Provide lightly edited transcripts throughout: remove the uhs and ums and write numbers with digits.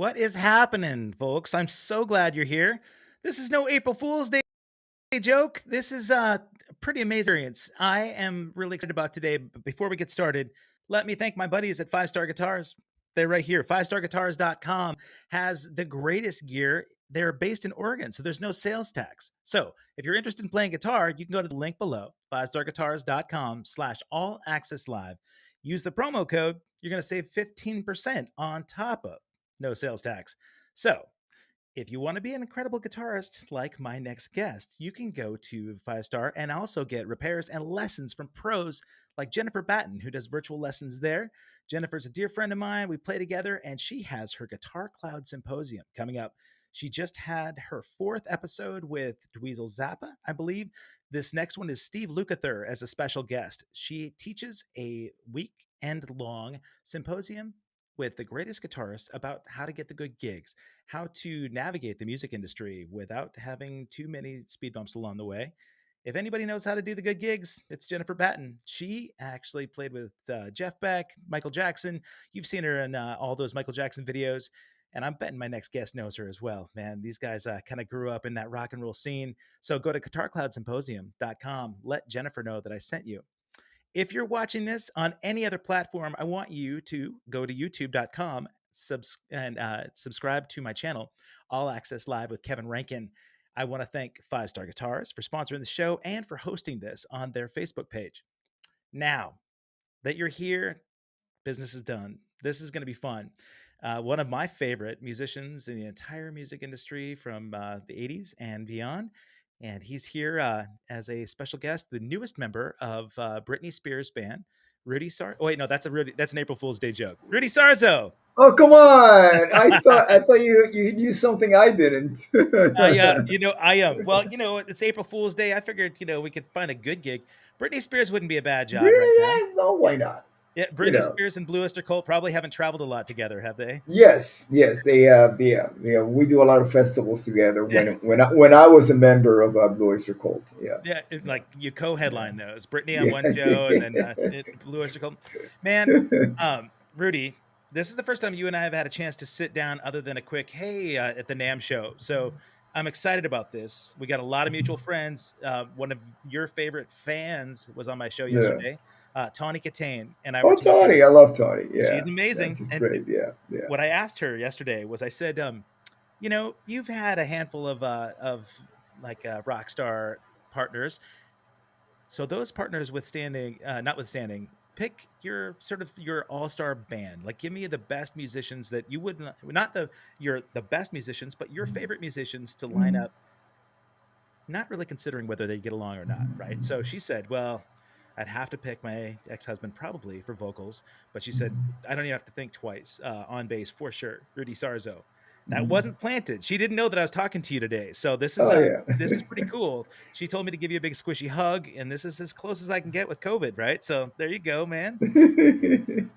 What is happening, folks? I'm so glad you're here. This is no April Fool's Day joke. This is a pretty amazing experience. I am really excited about today. But before we get started, let me thank my buddies at 5 Star Guitars. They're right here. 5starguitars.com has the greatest gear. They're based in Oregon, so there's no sales tax. So if you're interested in playing guitar, you can go to the link below, 5starguitars.com/all-access-live. Use the promo code. You're going to save 15% on top of no sales tax. So if you want to be an incredible guitarist like my next guest, you can go to 5 Star and also get repairs and lessons from pros like Jennifer Batten, who does virtual lessons there. Jennifer's a dear friend of mine. We play together, and she has her Guitar Cloud Symposium coming up. She just had her 4th episode with Dweezil Zappa, I believe. This next one is Steve Lukather as a special guest. She teaches a weekend-long symposium with the greatest guitarists about how to get the good gigs, how to navigate the music industry without having too many speed bumps along the way. If anybody knows how to do the good gigs, it's Jennifer Batten. She actually played with Jeff Beck, Michael Jackson. You've seen her in all those Michael Jackson videos. And I'm betting my next guest knows her as well. Man, these guys kind of grew up in that rock and roll scene. So go to guitarcloudsymposium.com. Let Jennifer know that I sent you. If you're watching this on any other platform, I want you to go to youtube.com and subscribe to my channel, All Access Live with Kevin Rankin. I want to thank 5 Star Guitars for sponsoring the show and for hosting this on their Facebook page. Now that you're here, business is done. This is going to be fun. One of my favorite musicians in the entire music industry from the 80s and beyond. And he's here as a special guest, the newest member of Britney Spears' band, Rudy Sarzo. Oh, wait, no, that's an April Fool's Day joke. Rudy Sarzo. Oh, come on! I thought you knew something I didn't. Yeah, I am. Well, it's April Fool's Day. I figured, we could find a good gig. Britney Spears wouldn't be a bad job right now. Really? No, why not? Yeah, You Britney know. Spears and Öyster Cult probably haven't traveled a lot together, have they? Yes. We do a lot of festivals together. When I was a member of Öyster Cult, yeah. Yeah, like you co-headline those. Britney on Yeah. one show and then Blue Öyster Cult. Man, Rudy, this is the first time you and I have had a chance to sit down other than a quick, hey, at the NAMM show. So I'm excited about this. We got a lot of mutual friends. One of your favorite fans was on my show Yeah. yesterday, Tawny Katane, and I were Oh, talking. Tony, I love Tony. Yeah, She's amazing. she's And great. Yeah. what I asked her yesterday was, I said, you've had a handful of rock star partners. So those partners notwithstanding, pick your sort of your all-star band. Like, give me the best musicians that you would not the best musicians, but your favorite musicians to line up, not really considering whether they get along or not, right? So she said, well, I'd have to pick my ex-husband probably for vocals, but she said, I don't even have to think twice. On bass, for sure, Rudy Sarzo. That wasn't planted. She didn't know that I was talking to you today. So this is Oh, yeah. this is pretty cool. She told me to give you a big squishy hug, and this is as close as I can get with COVID, right? So there you go, man.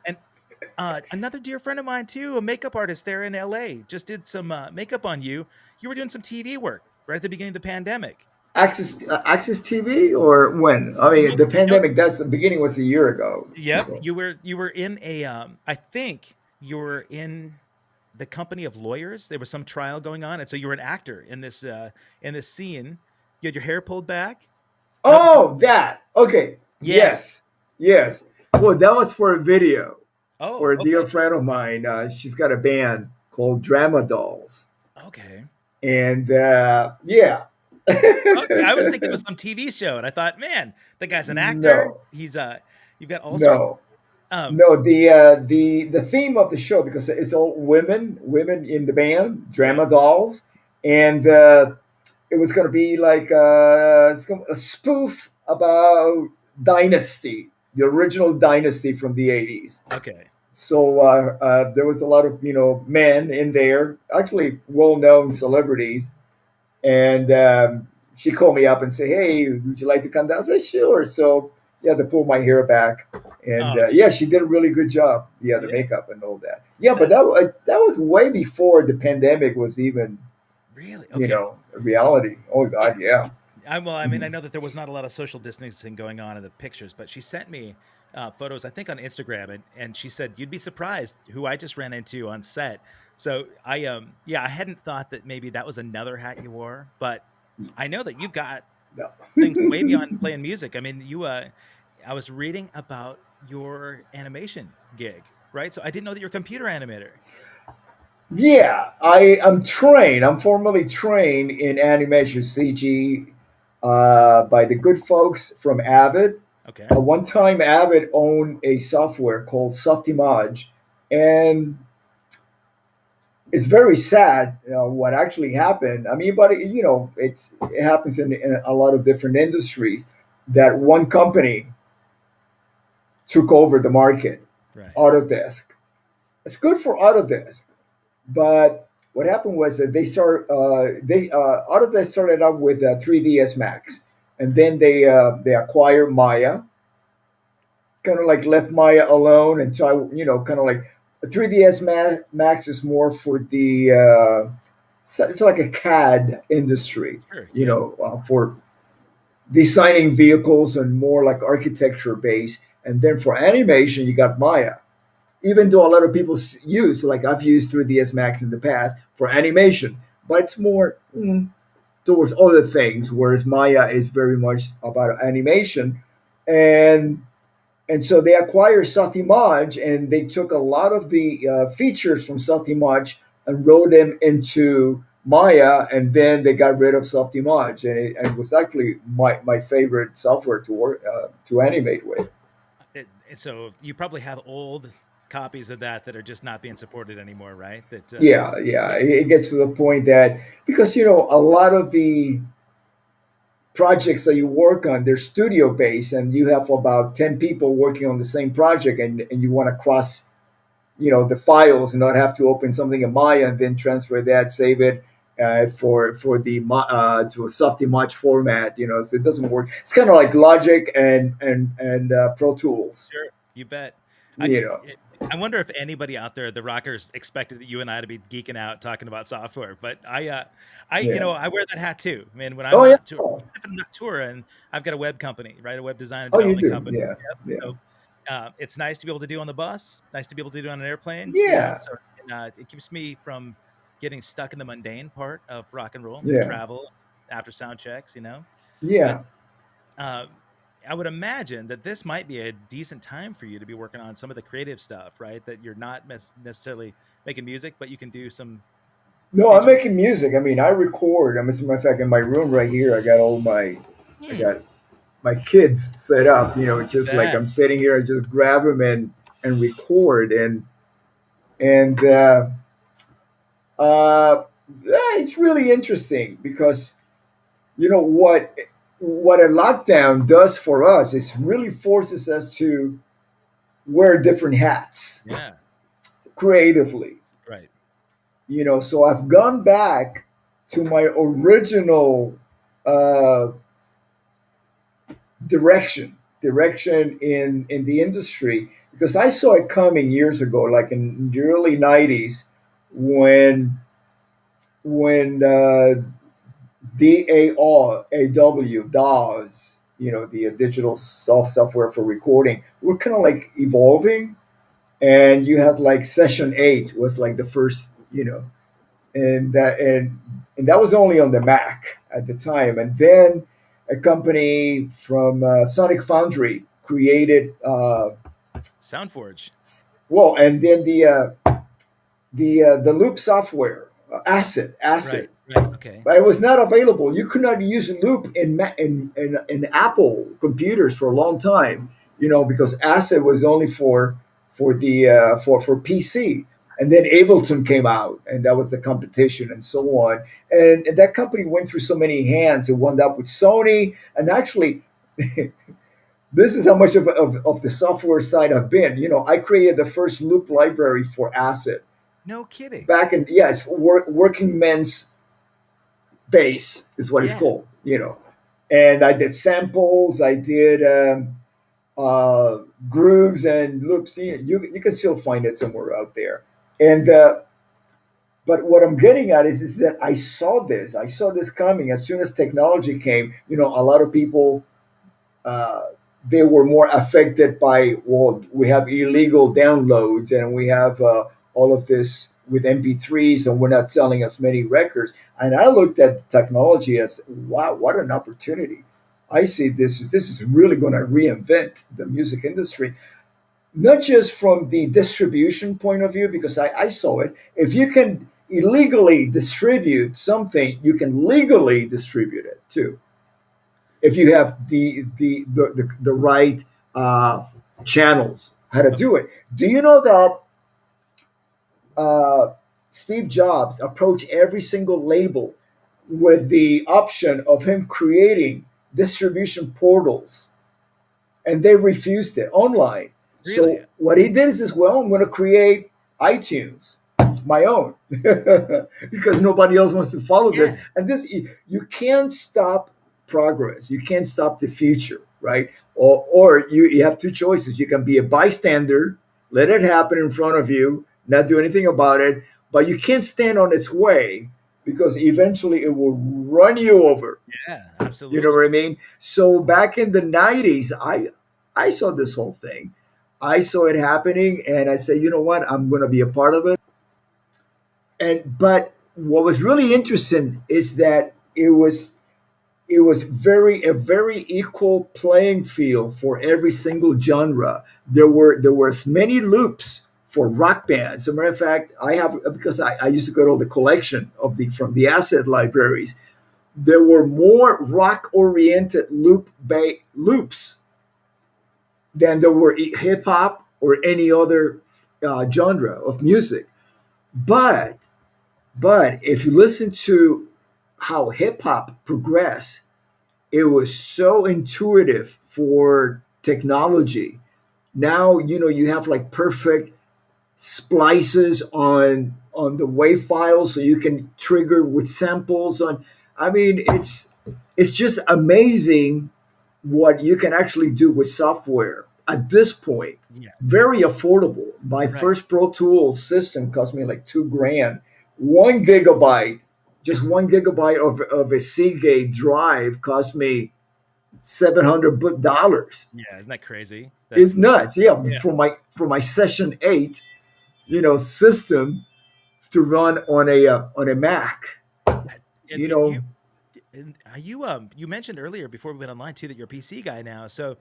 And another dear friend of mine too, a makeup artist there in LA, just did some makeup on you. You were doing some TV work right at the beginning of the pandemic. Access TV or when? I mean, the No, pandemic. That's the beginning was a year ago. yep, So, you were in a I think you were in the company of lawyers. There was some trial going on, and so you were an actor in this scene. You had your hair pulled back. No, oh, that. Okay. yeah. Yes. Well, that was for a video Oh, for a dear okay. friend of mine. She's got a band called Drama Dolls, Okay. and yeah. Okay. I was thinking it was some TV show, and I thought, man, the guy's an actor. No, He's you've got all sorts. no. Um, No, the theme of the show, because it's all women in the band, yeah. Drama Dolls, and it was going to be like a spoof about Dynasty, the original Dynasty from the 80s. Okay. So there was a lot of men in there, actually well-known celebrities, and she called me up and said, "Hey, would you like to come down?" I said, "Sure." So yeah, they pulled my hair back, and Oh, yeah, she did a really good job. Yeah, the yeah. makeup and all that. Yeah, but That's that was way before the pandemic was even really okay. a reality. Oh Yeah. God, yeah. I mean, I know that there was not a lot of social distancing going on in the pictures, but she sent me photos, I think, on Instagram, and she said, you'd be surprised who I just ran into on set. So I hadn't thought that maybe that was another hat you wore, but I know that you've got No. things way beyond playing music. I mean, I was reading about your animation gig, right? So I didn't know that you're a computer animator. Yeah, I am trained. I'm formally trained in animation CG by the good folks from Avid. Okay. One time, Avid owned a software called Softimage, and it's very sad what actually happened. I mean, but it happens in a lot of different industries that one company took over the market, Right. Autodesk. It's good for Autodesk. But what happened was that they Autodesk started out with 3ds Max, and then they acquired Maya, kind of like left Maya alone and try kind of like 3ds Max is more for the it's like a CAD industry, Sure. Yeah. for designing vehicles and more like architecture based, and then for animation you got Maya, even though a lot of people use, like I've used 3ds Max in the past for animation, but it's more towards other things, whereas Maya is very much about animation. And and so they acquired Satimaj, and they took a lot of the features from Satimaj and wrote them into Maya, and then they got rid of Satimaj, and it was actually my favorite software to work to animate with. So you probably have old copies of that are just not being supported anymore, right? That Yeah, yeah. yeah. It gets to the point that, because a lot of the projects that you work on, they're studio based, and you have about 10 people working on the same project, and you want to cross the files and not have to open something in Maya and then transfer that, save it for the to a Softimage format. So it doesn't work. It's kind of like Logic and Pro Tools. Sure, you bet. I You know. I wonder if anybody out there, the rockers, expected you and I to be geeking out talking about software. But Yeah. I wear that hat too. I mean, when I'm Oh yeah. not tour, if I'm not touring, I've got a web company, right? A web design and Oh, you development do. company. Yeah. Yep. Yeah. So it's nice to be able to do on the bus. Nice to be able to do on an airplane. Yeah. So it keeps me from getting stuck in the mundane part of rock and roll, the Yeah. travel after sound checks. But Yeah. um, I would imagine that this might be a decent time for you to be working on some of the creative stuff, right? That you're not necessarily making music, but you can do some No, I'm digital. making music. I mean, I record. I mean, as a matter of fact, in my room right here, I Hmm, got my kids set up. you Just like bet. I'm sitting here, I just grab them and record, and yeah, it's really interesting because what a lockdown does for us is really forces us to wear different hats Yeah, creatively. right. So I've gone back to my original uh, direction in the industry, because I saw it coming years ago, like in the early '90s, when DAW, the digital software for recording, were kind of like evolving, and you had like Session 8 was like the first, and that was only on the Mac at the time. And then a company from Sonic Foundry created, Soundforge. and then the Loop software, Acid. Right, right. Okay. But it was not available. You could not use Loop in Apple computers for a long time, because Acid was only for PC. And then Ableton came out, and that was the competition, and so on. And that company went through so many hands. It wound up with Sony, and actually, this is how much of the software side I've been. I created the first loop library for Acid No kidding. back in, yes, working men's bass is what it's Yeah. called. And I did samples, I did grooves and loops. You can still find it somewhere out there. And but what I'm getting at is that I saw this coming as soon as technology came. A lot of people, uh, they were more affected by, well, we have illegal downloads, and we have all of this with MP3s, and we're not selling as many records. And I looked at the technology as, wow, what an opportunity. I see this is really going to reinvent the music industry, not just from the distribution point of view, because I saw it. If you can illegally distribute something, you can legally distribute it too. If you have the right channels, how to Okay. do it. Do you know that uh, Steve Jobs approached every single label with the option of him creating distribution portals, and they refused it online. Really? So what he did is, well, I'm going to create iTunes, my own, because nobody else wants to follow this. Yeah. And this, you can't stop progress. You can't stop the future, right? Or you have two choices. You can be a bystander, let it happen in front of you, not do anything about it, but you can't stand on its way because eventually it will run you over. Yeah, You know absolutely. what I mean? So back in the 90s, I saw this whole thing. I saw it happening and I said, you know what? I'm going to be a part of it. And but what was really interesting is that it was a very equal playing field for every single genre. There were as many loops for rock bands. As a matter of fact, I have, because I used to go to the collection of the from the asset libraries. There were more rock oriented loops than there were hip hop or any other genre of music. But if you listen to how hip hop progressed, it was so intuitive for technology. Now you have like perfect splices on the wave files, so you can trigger with samples on. I mean, it's just amazing what you can actually do with software at this point. Yeah. Very affordable. My Right. first Pro Tools system cost me like 2 grand. 1 gigabyte, just 1 gigabyte of a Seagate drive cost me $700. Yeah, isn't that crazy? It's That's nuts. Yeah, yeah. for my Session 8, system to run on a Mac. And You and you know, and you mentioned earlier before we went online too that you're a PC guy now. So,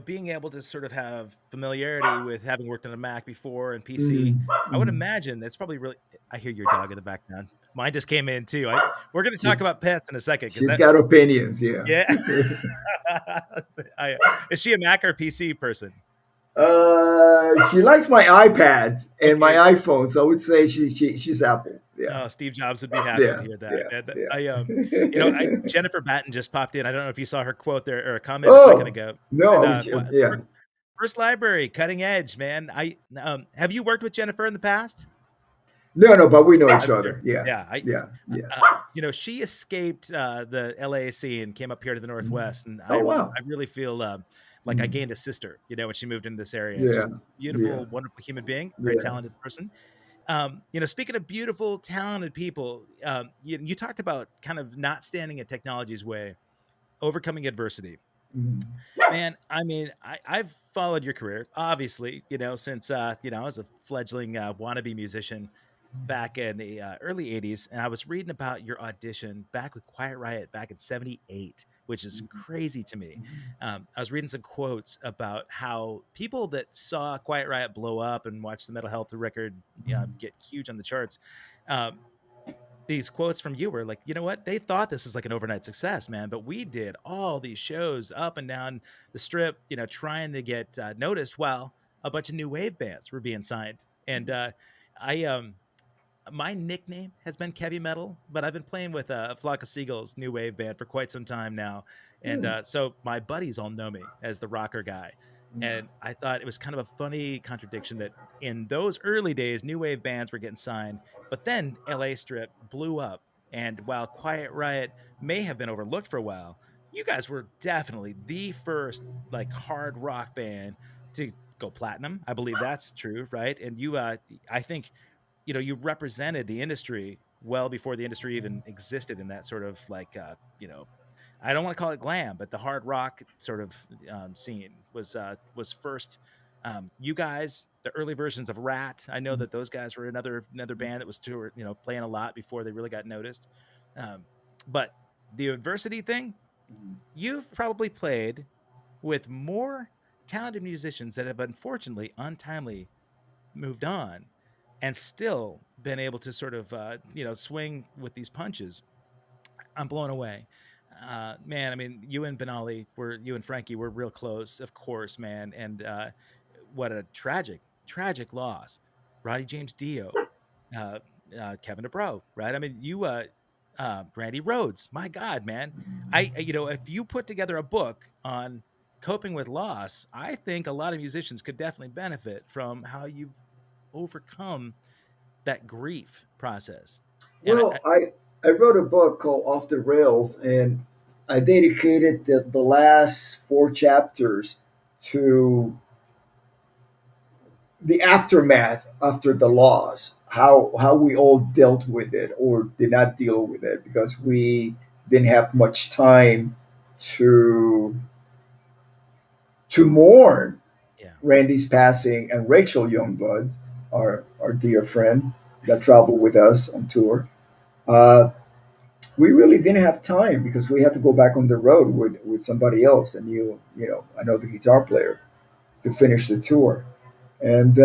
being able to sort of have familiarity with having worked on a Mac before and PC, mhm, I would mhm. imagine that's probably really. I hear your dog in the background. Mine just came in too. We're going to She, talk about pets in a second because she's that. got opinions. Yeah. Yeah. Is she a Mac or PC person? She likes my iPad and my Okay. iPhone, so I would say she's Apple. Yeah, Oh, Steve Jobs would be happy to yeah, hear that. yeah, And yeah. Jennifer Batten just popped in. I don't know if you saw her quote there or a comment a second Oh ago. no, And I was yeah. first library, cutting edge, man. Have you worked with Jennifer in the past? No, no, but we know each I'm sure. other. Yeah, Yeah, yeah, yeah. she escaped the LA scene and came up here to the Northwest, and Oh wow. I really feel like I Mm. gained a sister, when she moved into this area. Yeah, Just yeah, beautiful, wonderful human being, very yeah. talented person. Speaking of beautiful, talented people, you talked about kind of not standing in technology's way, overcoming adversity. Mm. Man, I mean, I've followed your career, obviously, since I was a fledgling wannabe musician back in the early 80s, and I was reading about your audition back with Quiet Riot back in 78, which is crazy to me. I was reading some quotes about how people that saw Quiet Riot blow up and watched the Mental Health record get huge on the charts. Um, these quotes from you were like, you know what? They thought this was like an overnight success, man. But we did all these shows up and down the strip, trying to get noticed while a bunch of new wave bands were being signed. And I my nickname has been Kevy Metal, but I've been playing with a Flock of Seagulls new wave band for quite some time now, and Mm. so my buddies all know me as the rocker guy. And I thought it was kind of a funny contradiction that in those early days, new wave bands were getting signed, but then LA Strip blew up. And while Quiet Riot may have been overlooked for a while, you guys were definitely the first like hard rock band to go platinum. I believe that's true, right? And I think you represented the industry well before the industry even existed in that sort of like I don't want to call it glam, but the hard rock sort of scene was first You guys, the early versions of Rat, I know that those guys were another band that was tour, playing a lot before they really got noticed. Um, but the adversity thing, you've probably played with more talented musicians that have unfortunately untimely moved on and still been able to sort of swing with these punches. I'm blown away. Man, I mean, you and Frankie were real close, of course, man. And what a tragic loss. Ronnie James Dio, uh, Kevin DeBro, right? I mean, Randy Rhodes, my God, man. If you put together a book on coping with loss, I think a lot of musicians could definitely benefit from how you've overcome that grief process. And Well, I wrote a book called Off the Rails, and I dedicated the last four chapters to the aftermath after the loss, how we all dealt with it or did not deal with it because we didn't have much time to mourn yeah, Randy's passing and Rachel Youngblood, our dear friend that traveled with us on tour. Uh, we really didn't have time because we had to go back on the road with somebody else, and another guitar player to finish the tour. And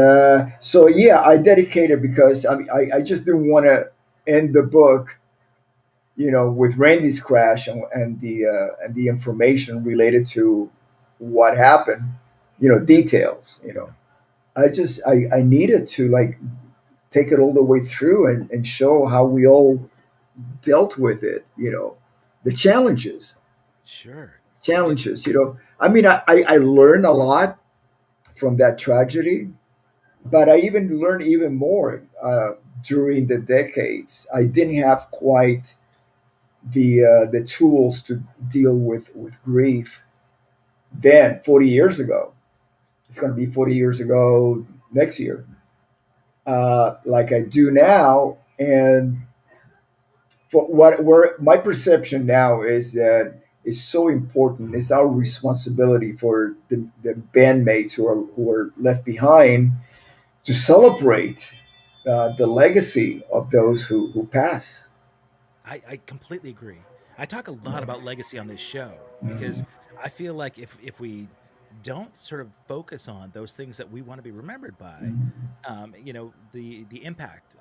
so, yeah, I dedicated because I just didn't want to end the book, with Randy's crash and the information related to what happened, details. yeah, I needed to like take it all the way through and show how we all dealt with it. The challenges, sure. It, challenges. I mean, I learned a lot from that tragedy. But I even learned even more during the decades. I didn't have quite the tools to deal with grief then. 40 years ago, it's going to be 40 years ago next year. Like I do now, and for what where my perception now is that it's so important. It's our responsibility for the bandmates who are left behind to celebrate the legacy of those who pass. I completely agree. I talk a lot Yeah. about legacy on this show because Mhm. I feel like if we don't sort of focus on those things that we want to be remembered by, the impact.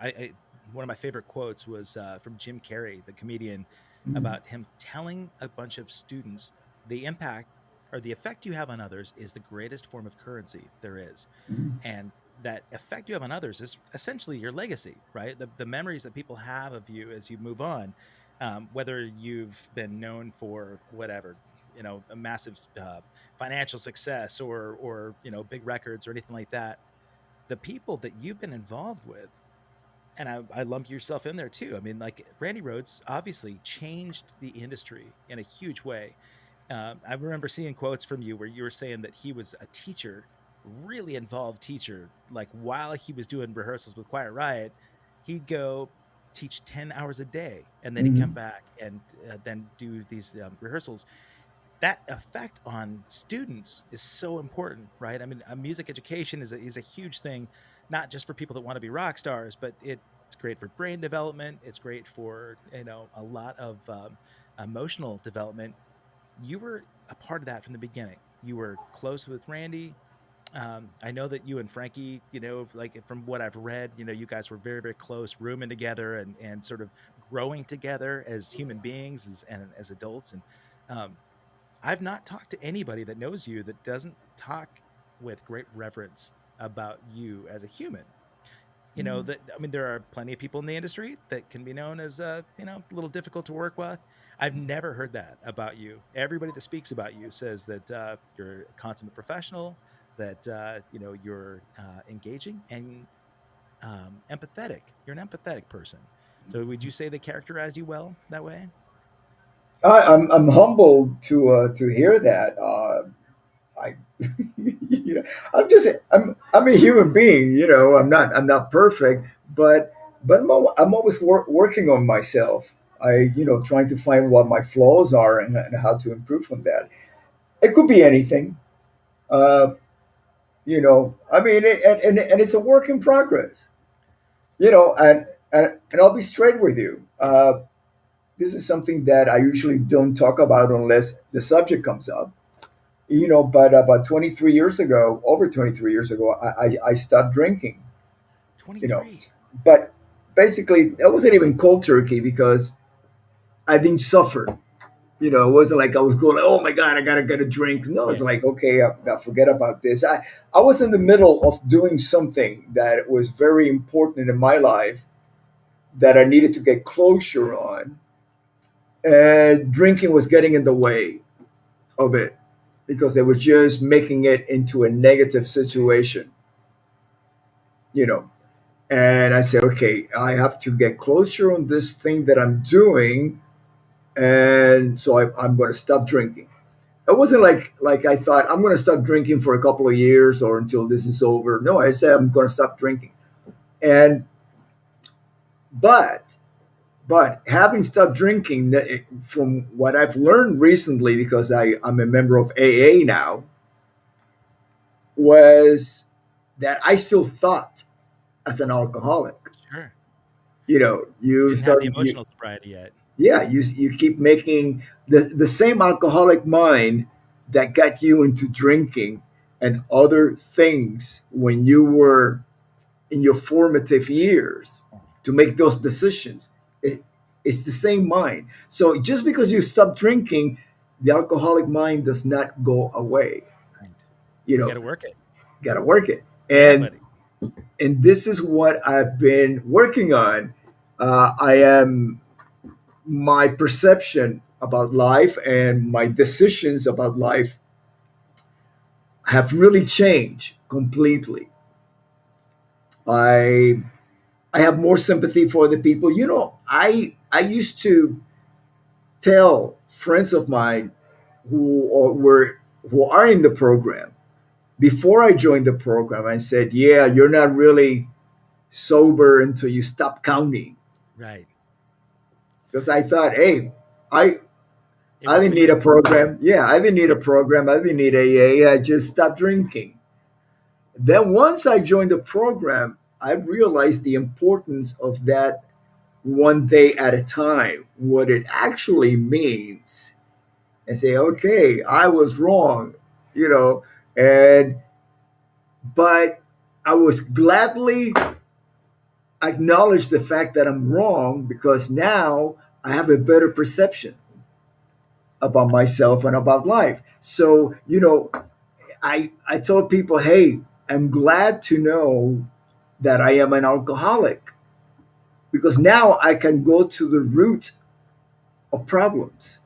One of my favorite quotes was from Jim Carrey, the comedian, Mhm. about him telling a bunch of students the impact or the effect you have on others is the greatest form of currency there is, Mhm. and that effect you have on others is essentially your legacy, right? The memories that people have of you as you move on, whether you've been known for whatever, a massive financial success or big records or anything like that. The people that you've been involved with, and I lump yourself in there too. I mean, like Randy Rhoads obviously changed the industry in a huge way. I remember seeing quotes from you where you were saying that he was a teacher, really involved teacher. Like while he was doing rehearsals with Quiet Riot, he'd go teach 10 hours a day and then he'd come Mhm. back and then do these rehearsals. That effect on students is so important, right? I mean, music education is a huge thing, not just for people that want to be rock stars, but it's great for brain development. It's great for a lot of emotional development. You were a part of that from the beginning. You were close with Randy. I know that you and Frankie, like from what I've read, you guys were very, very close, rooming together and sort of growing together as human beings and as adults. And um, I've not talked to anybody that knows you that doesn't talk with great reverence about you as a human. That I mean, there are plenty of people in the industry that can be known as a little difficult to work with. I've never heard that about you. Everybody that speaks about you says that you're a consummate professional, that you're engaging and empathetic. You're an empathetic person. So would you say they characterized you well that way? I'm humbled to hear that. I I'm a human being. I'm not perfect, but I'm always working on myself. Trying to find what my flaws are and how to improve on that. It could be anything. Uh, I mean, and it's a work in progress. And I'll be straight with you. This is something that I usually don't talk about unless the subject comes up. But about 23 years ago, over 23 years ago, I stopped drinking. You know, 23. but basically, it wasn't even cold turkey because I didn't suffer. It wasn't like I was going, oh my God, I gotta get a drink. No, it's Yeah. like, okay, I forget about this. I was in the middle of doing something that was very important in my life that I needed to get closure on, and drinking was getting in the way of it because it was just making it into a negative situation, you know. And I said, okay, I have to get closure on this thing that I'm doing, and so I'm going to stop drinking. It wasn't like I thought I'm going to stop drinking for a couple of years or until this is over. No, I said I'm going to stop drinking. And but but having stopped drinking, from what I've learned recently, because I'm a member of AA now, was that I still thought as an alcoholic. Sure. You Didn't have the start you emotional sobriety yet. yeah you keep making the same alcoholic mind that got you into drinking and other things when you were in your formative years to make those decisions. It's the same mind. So just because you stop drinking, the alcoholic mind does not go away. Right. You You got know, to work it. got to work it. Yeah, And buddy. and this is what I've been working on. I am My perception about life and my decisions about life have really changed completely. I I have more sympathy for the people. I used to tell friends of mine who are in the program before I joined the program. I said, "Yeah, you're not really sober until you stop counting." Right. Because I thought, hey, I It I worked didn't for need a you. program. Yeah, I didn't need a Yeah. program. I didn't need AA. I just stopped drinking. Then once I joined the program, I realized the importance of that one day at a time, what it actually means, and say, okay, I was wrong, you know, and but I was gladly acknowledge the fact that I'm wrong because now I have a better perception about myself and about life. So, I told people, hey, I'm glad to know that I am an alcoholic because now I can go to the root of problems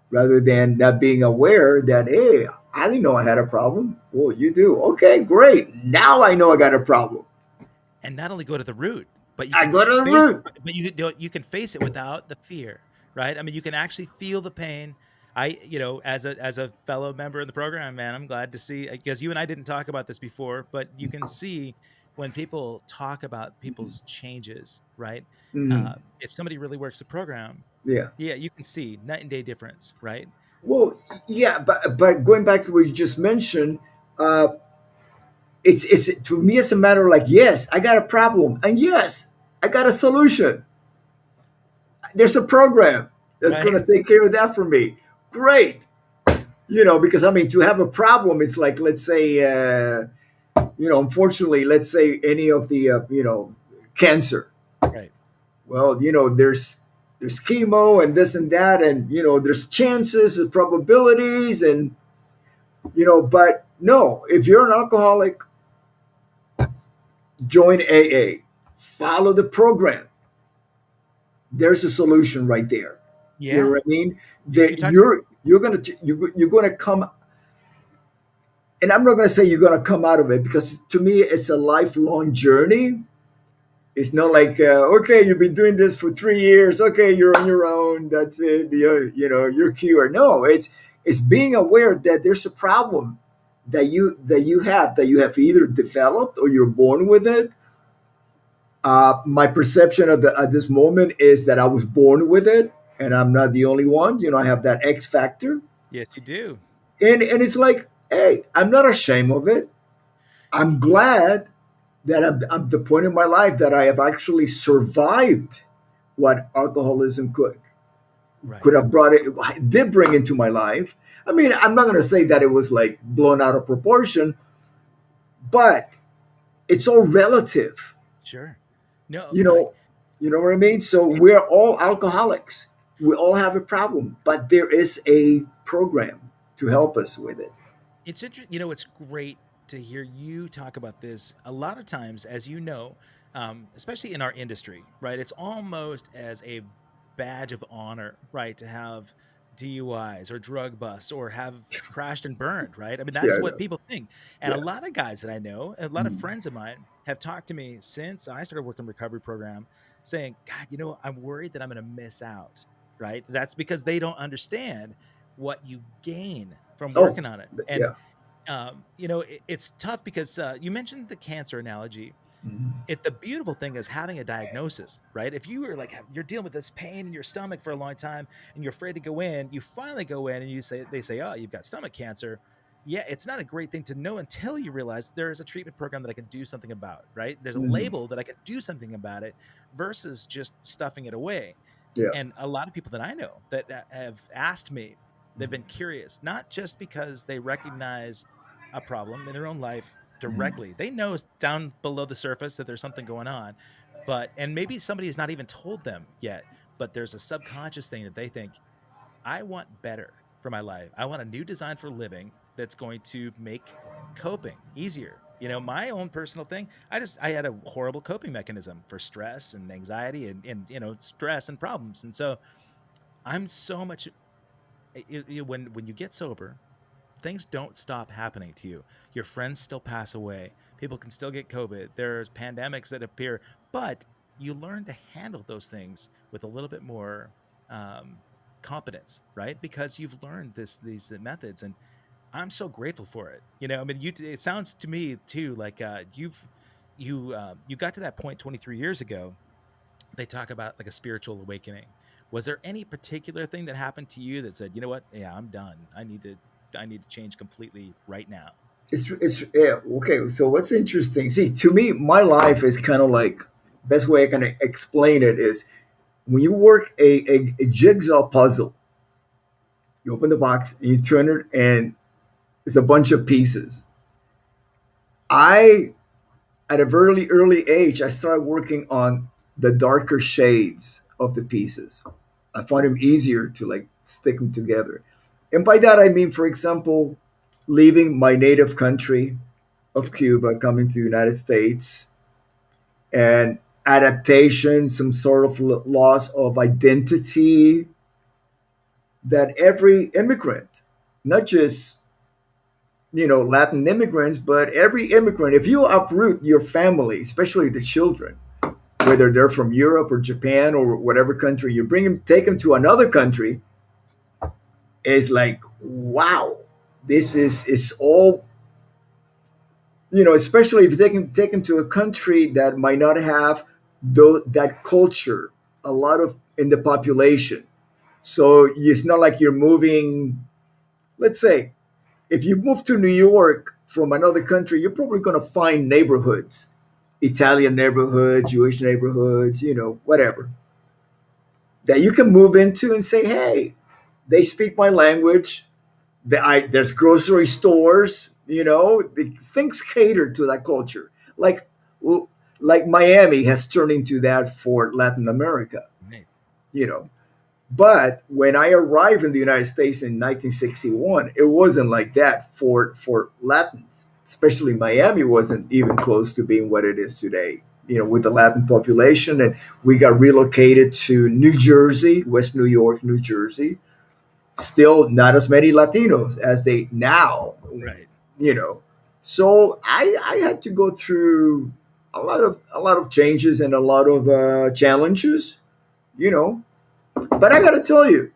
rather than not being aware that, hey, I didn't know I had a problem. Well, you do. Okay, great. Now I know I got a problem. And not only go to the root, but you I can go to the face root. but you can face it without the fear, right? I mean, you can actually feel the pain. As a fellow member in the program, man, I'm glad to see, because you and I didn't talk about this before, but you can see when people talk about people's changes, right? Mhm. If somebody really works the program, Yeah. yeah, you can see night and day difference, right? Well, yeah, but going back to what you just mentioned, uh, it's to me it's a matter of like, yes, I got a problem, and yes, I got a solution. There's a program that's going Right, to take care of that for me. Great. Because I mean, to have a problem, it's like, let's say, unfortunately, let's say any of the, cancer. right. Well, there's chemo and this and that, and there's chances and probabilities, and but no, if you're an alcoholic, join AA, follow the program. There's a solution right there. You know Yeah. what I mean? You That talk you're gonna come, and I'm not gonna say you're gonna come out of it because to me it's a lifelong journey. It's not like okay, you've been doing this for 3 years. Okay, you're on your own. That's it. You're cured. No, it's being aware that there's a problem that you have either developed or you're born with it. My perception at this moment is that I was born with it, and I'm not the only one. I have that X factor, Yes, you do. and it's like, hey, I'm not ashamed of it. I'm glad that I'm at the point in my life that I have actually survived what alcoholism could Right. have brought it did bring into my life. I mean, I'm not going to say that it was like blown out of proportion, but it's all relative. Sure. No, You like know, you know what I mean? So it, we're all alcoholics. We all have a problem, but there is a program to help us with it. it's interesting. It's great to hear you talk about this. A lot of times, as you know, especially in our industry, right? It's almost as a badge of honor, right, to have DUIs or drug busts or have crashed and burned, right? I mean, Yeah, that's I what know. people think. And a Yeah. lot of guys that I know, a lot of Mm. friends of mine have talked to me since I started working recovery program saying, God, I'm worried that I'm going to miss out, right? That's because they don't understand what you gain from Oh, working on it. And yeah. it's tough because you mentioned the cancer analogy. Mhm. The beautiful thing is having a diagnosis, right? If you are like you're dealing with this pain in your stomach for a long time and you're afraid to go in, you finally go in and they say, oh, you've got stomach cancer. Yeah, it's not a great thing to know until you realize there is a treatment program that I can do something about, right? There's a Mhm. label that I can do something about it versus just stuffing it away. Yeah. And a lot of people that I know that have asked me, they've been curious, not just because they recognize a problem in their own life Mhm. directly. They know down below the surface that there's something going on, and maybe somebody has not even told them yet, but there's a subconscious thing that they think, I want better for my life. I want a new design for living that's going to make coping easier. My own personal thing, I had a horrible coping mechanism for stress and anxiety and stress and problems. And so I'm so much when you get sober, things don't stop happening to you. Your friends still pass away. People can still get COVID. There's pandemics that appear, but you learn to handle those things with a little bit more um, competence, right? Because you've learned these methods, and I'm so grateful for it. I mean, it sounds to me too like you got to that point 23 years ago. They talk about like a spiritual awakening. Was there any particular thing that happened to you that said, you know what, yeah, I'm done. I need to change completely right now? It's yeah, okay. So what's interesting? See, to me, my life is kind of like best way I can explain it is when you work a jigsaw puzzle. You open the box and you turn it, and it's a bunch of pieces. I at a very early age, I started working on the darker shades of the pieces. I find them easier to like stick them together. And by that, I mean, for example, leaving my native country of Sure. Cuba, coming to the United States, and adaptation, some sort of loss of identity that every immigrant, not just Latin immigrants, but every immigrant, if you uproot your family, especially the children, whether they're from Europe or Japan or whatever country, you bring them, take them to another country, it's like, wow, this is all, especially if you take them to a country that might not have that culture, a lot of in the population. So it's not like you're moving, let's say, if you move to New York from another country, you're probably going to find neighborhoods, Italian neighborhoods, Jewish neighborhoods, whatever, that you can move into and say, hey, they speak my language. There's grocery stores, things cater to that culture. Like Miami has turned into that for Latin America, Right. you know. But when I arrived in the United States in 1961, it wasn't like that for Latins. Especially Miami wasn't even close to being what it is today. With the Latin population, and we got relocated to New Jersey, West New York, New Jersey. Still not as many Latinos as they now, Right. you know. So I had to go through a lot of changes and a lot of challenges, you know. But I got to tell you,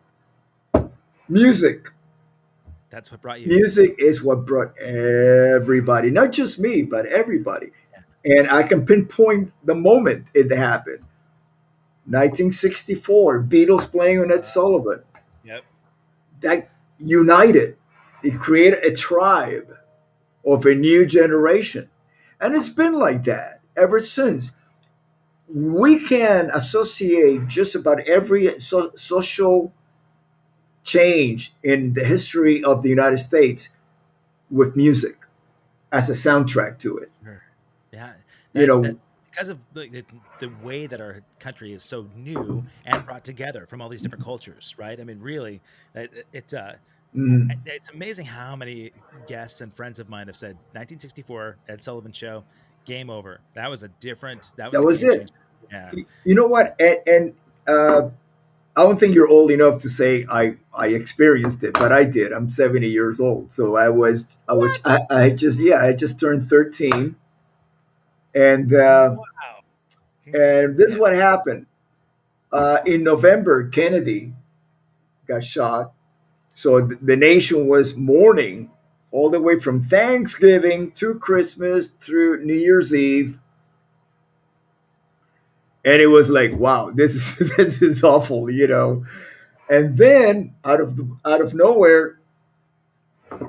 music. That's what brought you. Music is what brought everybody, not just me, but everybody. Yeah. And I can pinpoint the moment it happened. 1964, Beatles playing on Ed Uh, Sullivan. yep. That united. It created a tribe of a new generation. And it's been like that ever since. We can associate just about every social change in the history of the United States with music as a soundtrack to it. Sure. Yeah, You that know, because of the way that our country is so new and brought together from all these different cultures, right? I mean, really, mm, it's amazing how many guests and friends of mine have said 1964 Ed Sullivan Show, game over. That was that a was game it. changer. Yeah. You know what? And I don't think you're old enough to say I experienced it, but I did. I'm 70 years old, so What? I just turned 13, and Wow. this is Yeah. what happened. In November, Kennedy got shot, so the nation was mourning all the way from Thanksgiving to Christmas through New Year's Eve, and it was like, wow, this is this is awful, you know. And then out of nowhere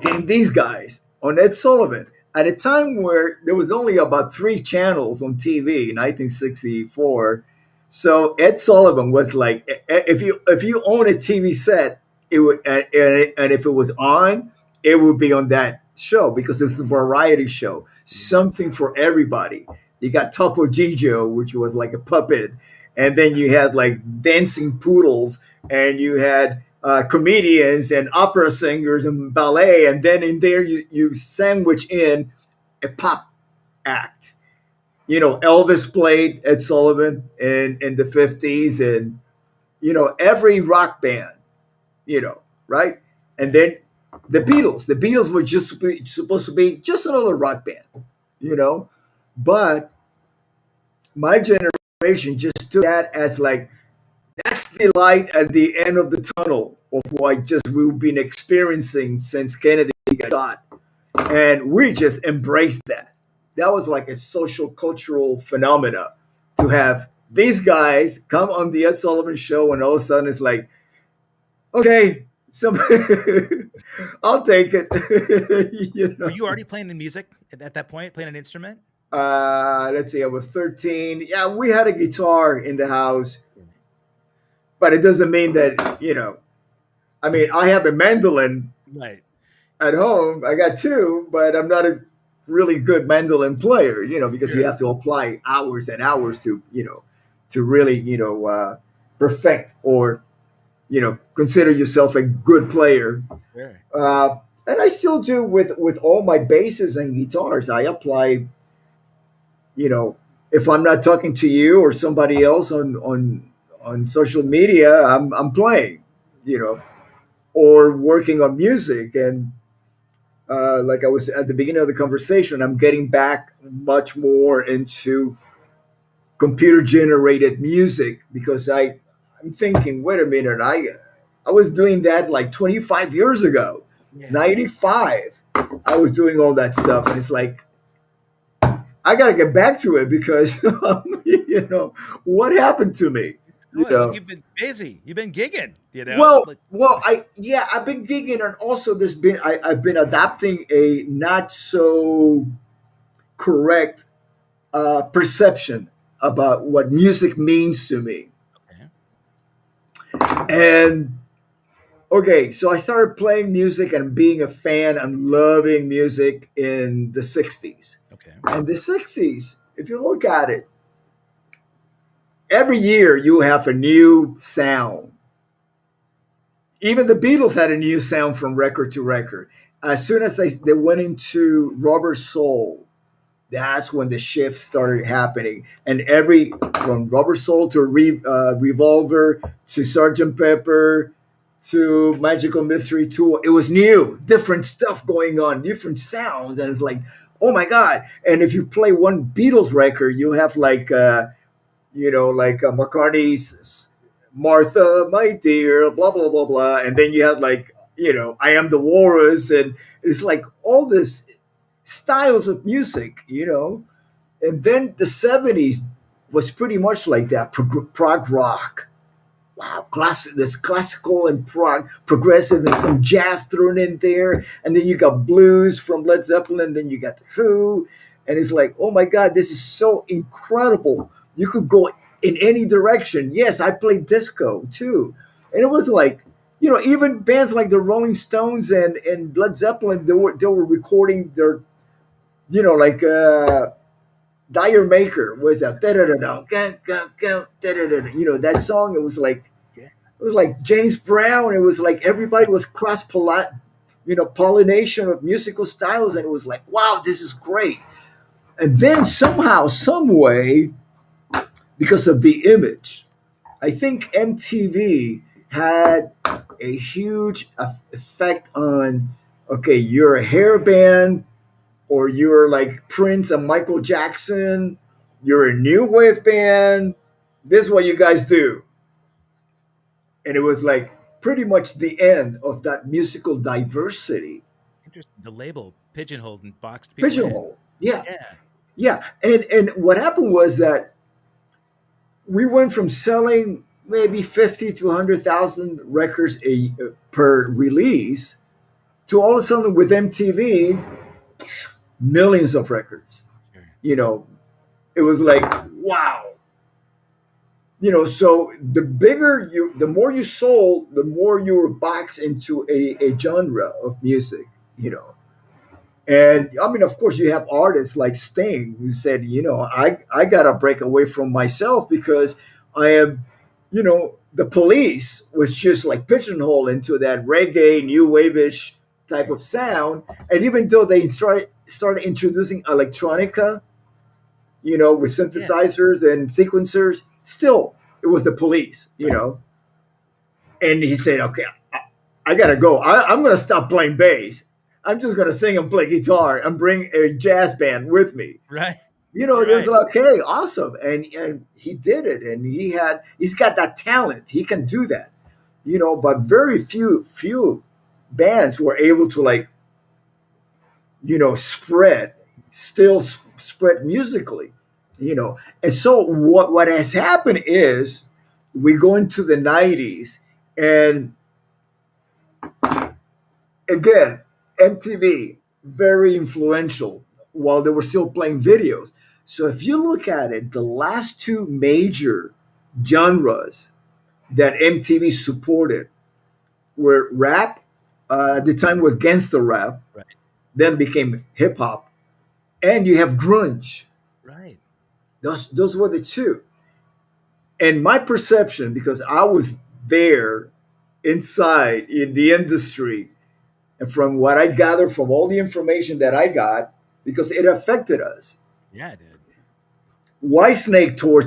came these guys on Ed Sullivan at a time where there was only about three channels on TV in 1964. So Ed Sullivan was like, if you own a TV set, it would and if it was on, it would be on that show because it's a variety show, something for everybody. You got Topo Gigio, which was like a puppet, and then you had like dancing poodles, and you had comedians and opera singers and ballet, and then in there you sandwich in a pop act. You know, Elvis played Ed Sullivan in the 50s, and you know every rock band, you know, right? And Yeah. then the Beatles were just supposed to be just another rock band, you know, but my generation just took that as like that's the light at the end of the tunnel of what just we've been experiencing since Kennedy got shot. And we just embraced that. That was like a social cultural phenomena to have these guys come on the Ed Sullivan show and all of a sudden it's like, okay, some I'll take it. you Were know. you already playing the music at that point, playing an instrument? Let's see, I was 13. Yeah, we had a guitar in the house, but it doesn't mean that, you know, I mean, I have a mandolin Right. at home. I got two, but I'm not a really good mandolin player, you know, because you Sure. have to apply hours and hours to, you know, to really, perfect or, you know, consider yourself a good player. Sure. Uh, and I still do with all my basses and guitars. I apply, you know, if I'm not talking to you or somebody else on social media, I'm playing, you know, or working on music. And like I was at the beginning of the conversation, I'm getting back much more into computer generated music because I'm thinking, wait a minute, I was doing that like 25 years ago, Yeah. 95. I was doing all that stuff, and it's like I got to get back to it because you know what happened to me, you Well, know. you've been busy. You've been gigging, Well, like I've been gigging, and also I've been adapting a not so correct perception about what music means to me. okay. And okay, so I started playing music and being a fan and loving music in the 60s. Okay. And the 60s, if you look at it, every year you have a new sound. Even the Beatles had a new sound from record to record. As soon as they went into Rubber Soul, that's when the shift started happening. And every from Rubber Soul to Revolver to Sergeant Pepper to Magical Mystery Tour, it was new, different stuff going on, different sounds, and it's like, oh my god! And if you play one Beatles record, you have like, McCartney's Martha, my dear, blah blah blah blah, and then you have like, I Am the Walrus, and it's like all this styles of music, and then the 70s was pretty much like that prog rock. Wow, there's classical and progressive and some jazz thrown in there, and then you got blues from Led Zeppelin, then you got the Who, And it's like, oh my God, this is so incredible. You could go in any direction. Yes, I played disco too. And it was like, even bands like the Rolling Stones and Led Zeppelin, they were recording their, like Dire Maker was that that song. Yeah. It was like James Brown. It was like everybody was pollination of musical styles, and it was like, wow, this is great. And then somehow, some way, because of the image, I think MTV had a huge effect on. Okay, you're a hair band, or you're like Prince and Michael Jackson. You're a new wave band. This is what you guys do. And it was like pretty much the end of that musical diversity. Interesting. The label pigeonholed and boxed people in. Pigeonhole. Yeah. Yeah. Yeah. And what happened was that we went from selling maybe 50 to 100,000 records per release to all of a sudden with MTV, millions of records. Sure. It was like, wow. So the more you sold, the more you were boxed into a genre of music, you know. And I mean, of course, you have artists like Sting who said, I got to break away from myself because I am, the Police was just like pigeonholed into that reggae, new wave-ish type of sound. And even though they started introducing electronica, with Yeah. synthesizers and sequencers, still it was the Police. And he said, okay, I gotta go. I'm gonna stop playing bass. I'm just gonna sing and play guitar and bring a jazz band with me. Right. It was Right. like, okay, awesome. And he did it, and he's got that talent. He can do that. But very few bands were able to like, spread musically. And so what has happened is we go into the 90s, and again, MTV, very influential while they were still playing videos. So if you look at it, the last two major genres that MTV supported were rap. At the time was gangster rap, Right. then became hip hop, and you have grunge. Right. Those were the two. And my perception, because I was there inside in the industry, and from what I gathered from all the information that I got, because it affected us. Yeah, it did. Whitesnake towards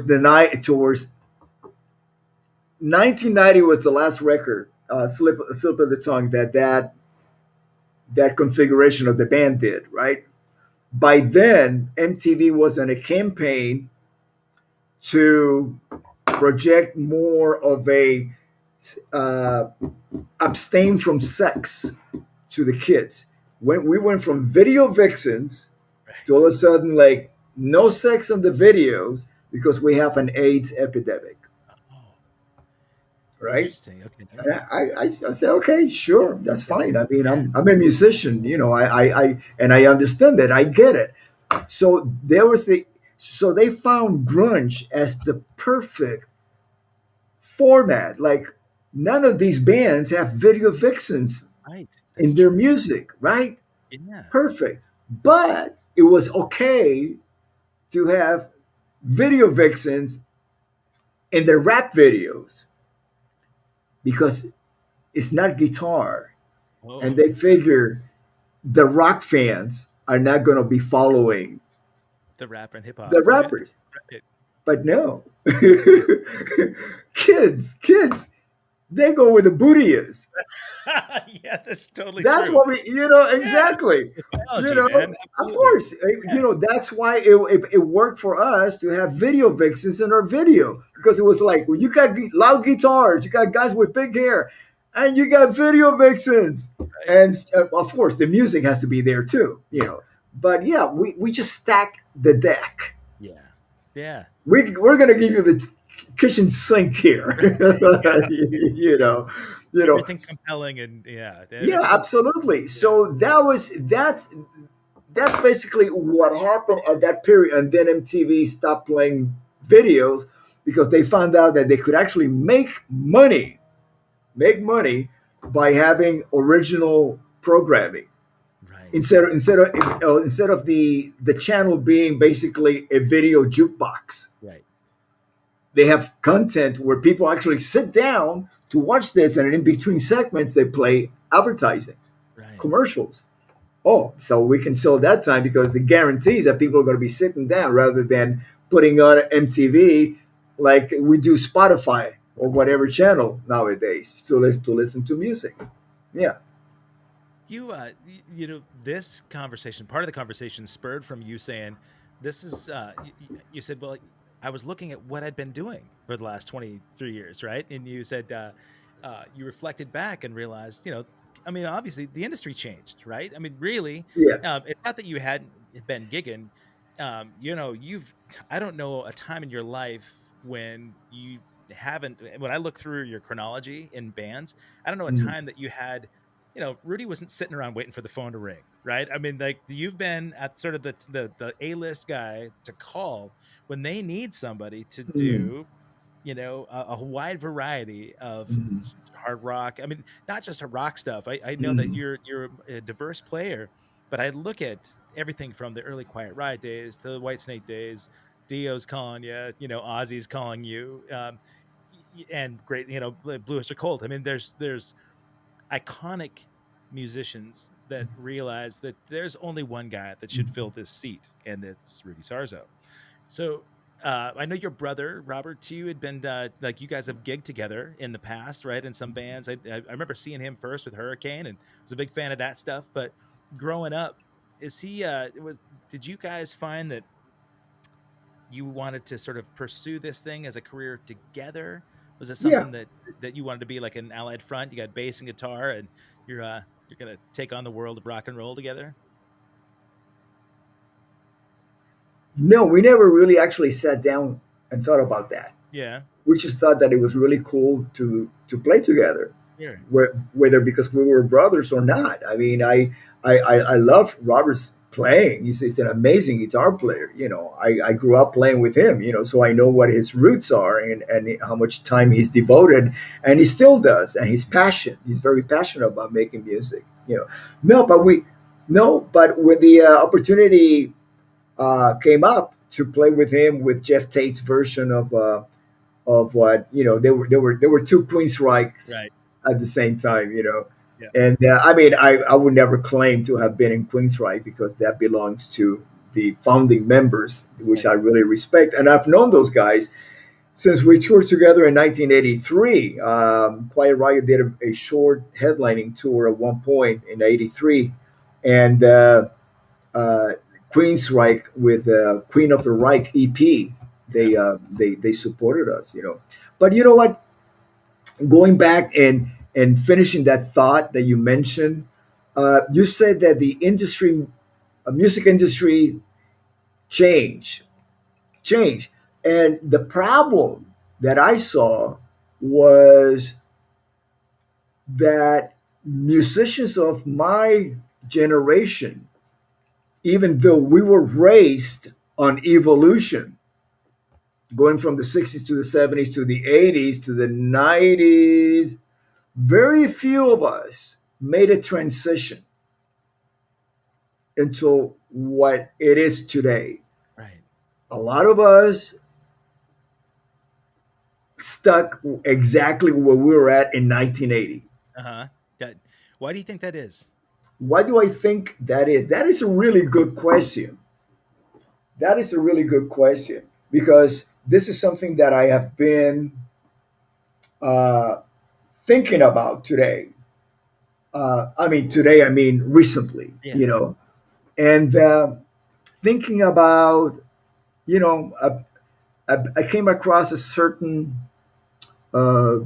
1990 was the last record, slip of the tongue that configuration of the band did, right? By then, MTV was on a campaign to project more of a uh, abstain from sex to the kids. When we went from video vixens Right. to all of a sudden like no sex on the videos because we have an AIDS epidemic, Oh, right? interesting. Okay. And I said, okay, sure, that's fine. I mean, Yeah. I'm a musician, and I understand that. I get it. So so they found grunge as the perfect format. Like none of these bands have video vixens Right. That's in their true. music, right? Yeah. Perfect. But it was okay to have video vixens in their rap videos because it's not guitar. And Oh, they figure the rock fans are not going to be following the rap and hip the hop. Yeah. rappers. Right. But no. kids, they go where the booty is. Yeah, that's totally That's true. what Yeah. exactly. You Biology, know, man. of Absolutely. course, Yeah. that's why it worked for us to have video vixens in our video because it was like, well, you got loud guitars, you got guys with big hair, and you got video vixens. Right. And of course, the music has to be there too. But yeah, we just stack the deck. Yeah. Yeah. We're going to give you the kitchen sink here. Yeah. you know, you know, Everything compelling and yeah, yeah, everything. absolutely. Yeah. So that's that's basically what happened at that period. And then MTV stopped playing videos because they found out that they could actually make money by having original programming Right. instead of the channel being basically a video jukebox. Right. They have content where people actually sit down to watch this, and in between segments they play advertising, Right. commercials. Oh, so we can sell that time because it guarantees that people are going to be sitting down rather than putting on MTV like we do Spotify or whatever channel nowadays to listen to music. Yeah, This conversation, part of the conversation spurred from you saying, this is, you said, well, I was looking at what I'd been doing for the last 23 years, right? And you said, you reflected back and realized, I mean, obviously the industry changed, right? I mean, really, yeah. it's not that you hadn't been gigging. I don't know a time in your life when you haven't, when I look through your chronology in bands, I don't know a Mm, time that you had, Rudy wasn't sitting around waiting for the phone to ring, right? I mean, like you've been at sort of the A-list guy to call when they need somebody to mm, do, a wide variety of mm, hard rock. I mean, not just a rock stuff. I know that mm, you're a diverse player, but I look at everything from the early Quiet Riot days to the Whitesnake days. Dio's calling you, Ozzy's calling you, and great, Öyster Cult. I mean, there's iconic musicians that realize that there's only one guy that should fill this seat, and it's Rudy Sarzo. So I know your brother Robert too had been like you guys have gigged together in the past, right? In some bands, I remember seeing him first with Hurricane, and was a big fan of that stuff. But growing up, is he? Did you guys find that you wanted to sort of pursue this thing as a career together? Was it yeah. something that you wanted to be like an allied front? You got bass and guitar, and you're gonna take on the world of rock and roll together. No, we never really actually sat down and thought about that. Yeah, We just thought that it was really cool to play together, sure, whether because we were brothers or not. I mean, I love Robert's playing. He's an amazing guitar player. I grew up playing with him. So I know what his roots are and how much time he's devoted, and he still does. And his passion. He's very passionate about making music. No, but we no, but when the opportunity came up to play with him with Jeff Tate's version of what there were two Queensrÿches right, at the same time. yeah, And I mean, I would never claim to have been in Queensrÿche because that belongs to the founding members, which right, I really respect, and I've known those guys since we toured together in 1983. Quiet Riot did a short headlining tour at one point in '83, and uh, Queensrÿche with Queen of the Reich EP. yeah, They supported us. But you know what? Going back and finishing that thought that you mentioned, you said that the industry, music industry, change, change, and the problem that I saw was that musicians of my generation, even though we were raised on evolution, going from the 60s to the 70s to the 80s to the 90s, very few of us made a transition into what it is today. right. A lot of us stuck exactly where we were at in 1980. Uh-huh. That Why do you think that is? Why do I think that is? That is a really good question. That is a really good question because this is something that I have been uh, thinking about today. I mean recently, Yeah. and thinking about, you know, I came across a certain uh,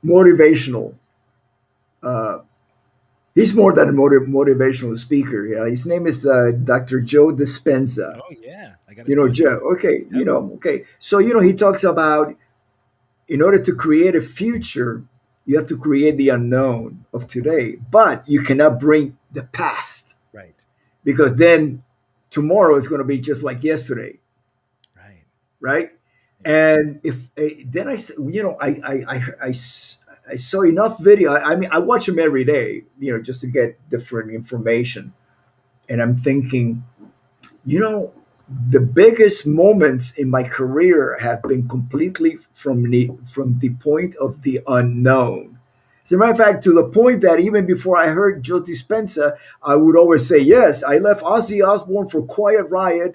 motivational. Uh, he's more than a motivational speaker. Yeah, his name is Dr. Joe Dispenza. Oh yeah, I got his book. Joe. Okay, Yep. okay. So he talks about in order to create a future, you have to create the unknown of today, but you cannot bring the past Right. because then tomorrow is going to be just like yesterday, Right. right? Yeah. And if then I saw enough video. I mean, I watch them every day, just to get different information. And I'm thinking, the biggest moments in my career have been completely from the point of the unknown. As a matter of fact, to the point that even before I heard Joe Dispenza, I would always say, yes, I left Ozzy Osbourne for Quiet Riot,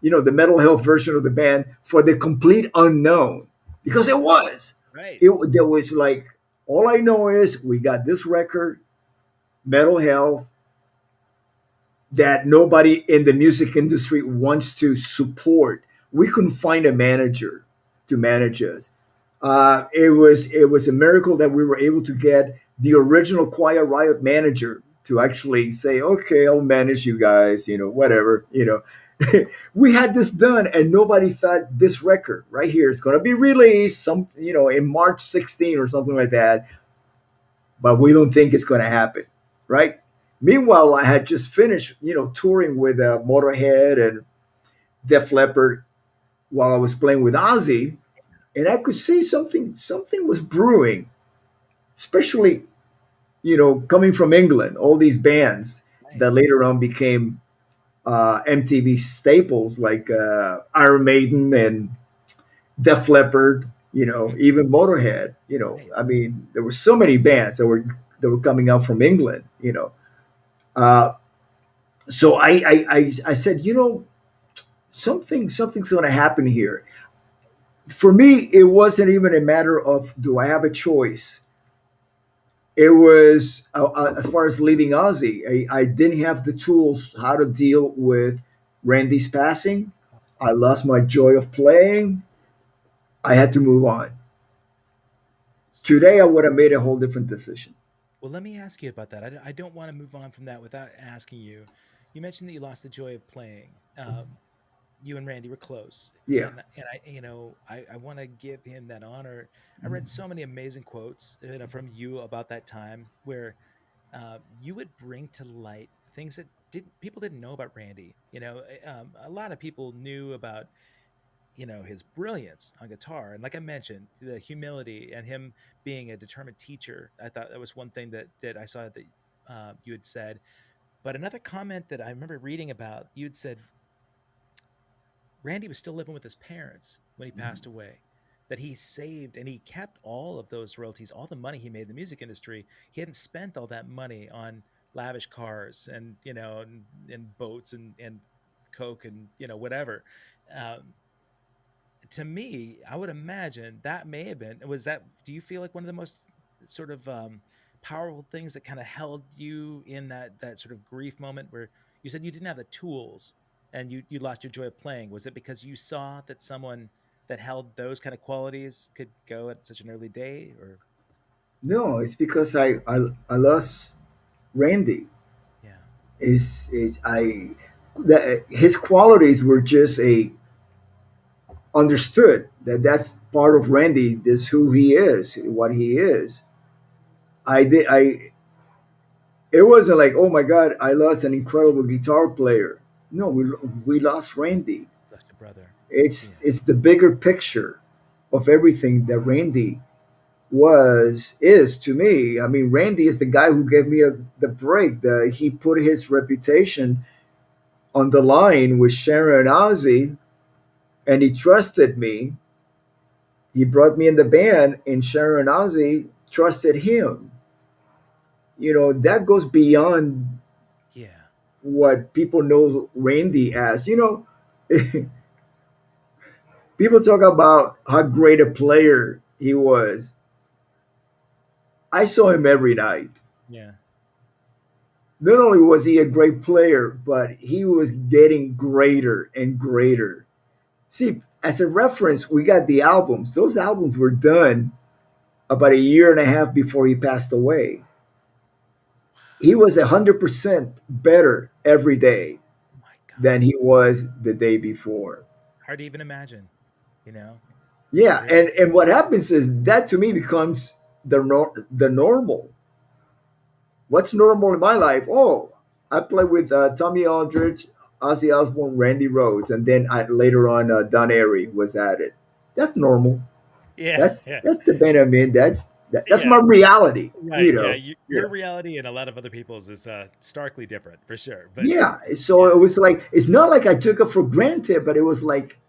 the mental health version of the band, for the complete unknown. Because it was. Right. There was like, all I know is we got this record, mental health, that nobody in the music industry wants to support. We couldn't find a manager to manage us. It was a miracle that we were able to get the original Quiet Riot manager to actually say, "Okay, I'll manage you guys," whatever. We had this done, and nobody thought this record right here is going to be released in March 16 or something like that. But we don't think it's going to happen, right? Meanwhile, I had just finished, touring with Motorhead and Def Leppard while I was playing with Ozzy, and I could see something was brewing, especially coming from England. All these bands Right. that later on became MTV staples, like Iron Maiden and Def Leppard, Mhm. even Motorhead. Right. I mean, there were so many bands that were coming out from England. Uh, so I said, something's going to happen here. For me, it wasn't even a matter of do I have a choice. It was as far as leaving Ozzy, I didn't have the tools how to deal with Randy's passing. I lost my joy of playing. I had to move on. Today, I would have made a whole different decision. Well, let me ask you about that. I don't want to move on from that without asking you. You mentioned that you lost the joy of playing. You and Randy were close, Yeah. and I want to give him that honor. I read so many amazing quotes, from you about that time where you would bring to light things that people didn't know about Randy. A lot of people knew about his brilliance on guitar, and like I mentioned, the humility and him being a determined teacher. I thought that was one thing that I saw that you had said. But another comment that I remember reading about, you had said Randy was still living with his parents when he passed away, that he saved and he kept all of those royalties, all the money he made in the music industry. He hadn't spent all that money on lavish cars and and boats and coke and whatever. um, to me, I would imagine that may have been, was that, do you feel like one of the most sort of powerful things that kind of held you in that sort of grief moment where you said you didn't have the tools and you lost your joy of playing? Was it because you saw that someone that held those kind of qualities could go at such an early day, or? No, it's because I lost Randy. Yeah. Is I that his qualities were just a understood that that's part of Randy. This who he is, what he is. I did. It wasn't like, oh my God, I lost an incredible guitar player. No, we lost Randy. Lost your brother. It's Yeah. it's the bigger picture of everything that Randy is to me. I mean, Randy is the guy who gave me the break. He put his reputation on the line with Sharon and Ozzy, and he trusted me. He brought me in the band, and Sharon and Ozzy trusted him. That goes beyond Yeah. what people know Randy as. People talk about how great a player he was. I saw him every night. Yeah. Not only was he a great player, but he was getting greater and greater. See, as a reference, we got the albums. Those albums were done about a year and a half before he passed away. He was 100% better every day Oh my than God. he was the day before. Hard to even imagine, you know Yeah, really. and what happens is that to me becomes the normal. What's normal in my life? Oh, I played with Tommy Aldridge, Ozzy Osbourne, Randy Rhoads, and then later on Don Airy was added. That's normal. Yeah, That's yeah, that's the band I'm in. That's my yeah. reality. Right. Yeah. Yeah, Your reality and a lot of other people's is starkly different for sure. But yeah. So yeah, it was like it's not like I took it for granted, but it was like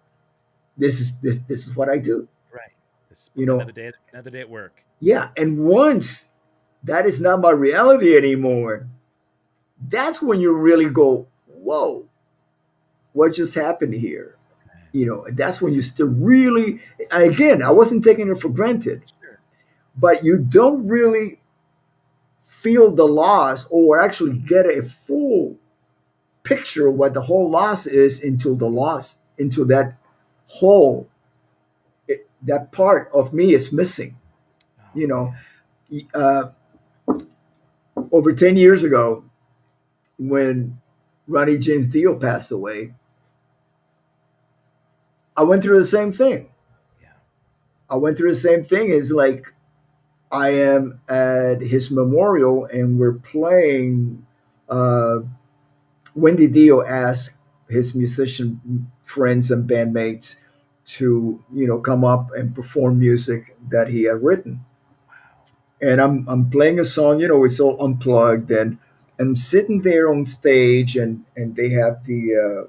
this is what I do. right. This You know, another day at work. yeah. And once that is not my reality anymore, that's when you really go, whoa, what just happened here? That's when you still really, again, I wasn't taking it for granted, Sure. but you don't really feel the loss or actually get a full picture of what the whole loss is until the loss, into that whole, that part of me is missing. Oh You know, man. uh, over 10 years ago, when Ronnie James Dio passed away, I went through the same thing. Yeah. I went through the same thing. It's like I am at his memorial and we're playing. Uh, Wendy Dio asked his musician friends and bandmates to, come up and perform music that he had written. Wow. And I'm playing a song, it's all unplugged, and I'm sitting there on stage, and they have the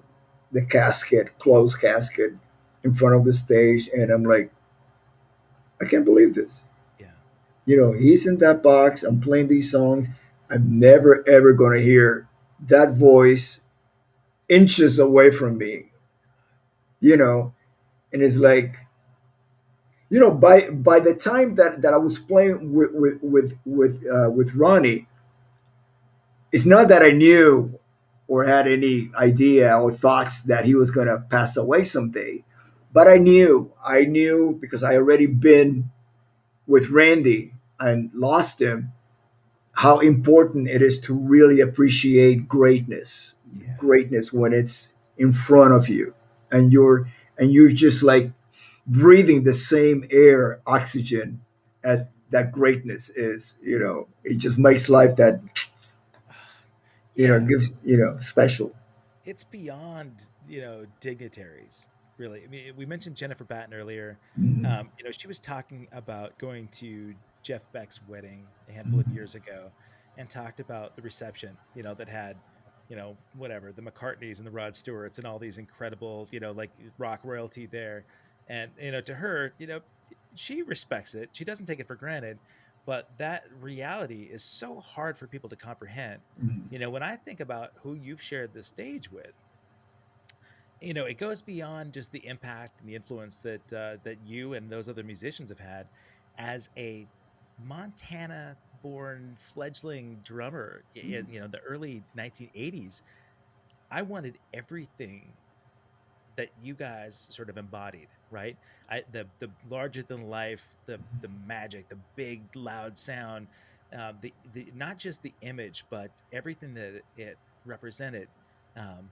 casket, closed casket, in front of the stage, and I'm like, I can't believe this. Yeah. He's in that box. I'm playing these songs. I'm never ever going to hear that voice inches away from me. You know, and it's like, by the time that I was playing with Ronnie, it's not that I knew or had any idea or thoughts that he was going to pass away someday, but I knew because I already been with Randy and lost him, how important it is to really appreciate Yeah. greatness when it's in front of you, and you're just like breathing the same air, oxygen, as that greatness is. It just makes life that, Yeah. gives, special. It's beyond, dignitaries, really. I mean, we mentioned Jennifer Batten earlier. Mhm. She was talking about going to Jeff Beck's wedding a handful of Mhm. years ago and talked about the reception, that had, whatever, the McCartneys and the Rod Stewarts and all these incredible, like rock royalty there. And, to her, she respects it. She doesn't take it for granted, but that reality is so hard for people to comprehend. Mhm. When I think about who you've shared the stage with, it goes beyond just the impact and the influence that you and those other musicians have had as a Montana-born fledgling drummer in the early 1980s. I wanted everything that you guys sort of embodied, right? The larger than life, the magic, the big loud sound, the not just the image, but everything that it represented. Um,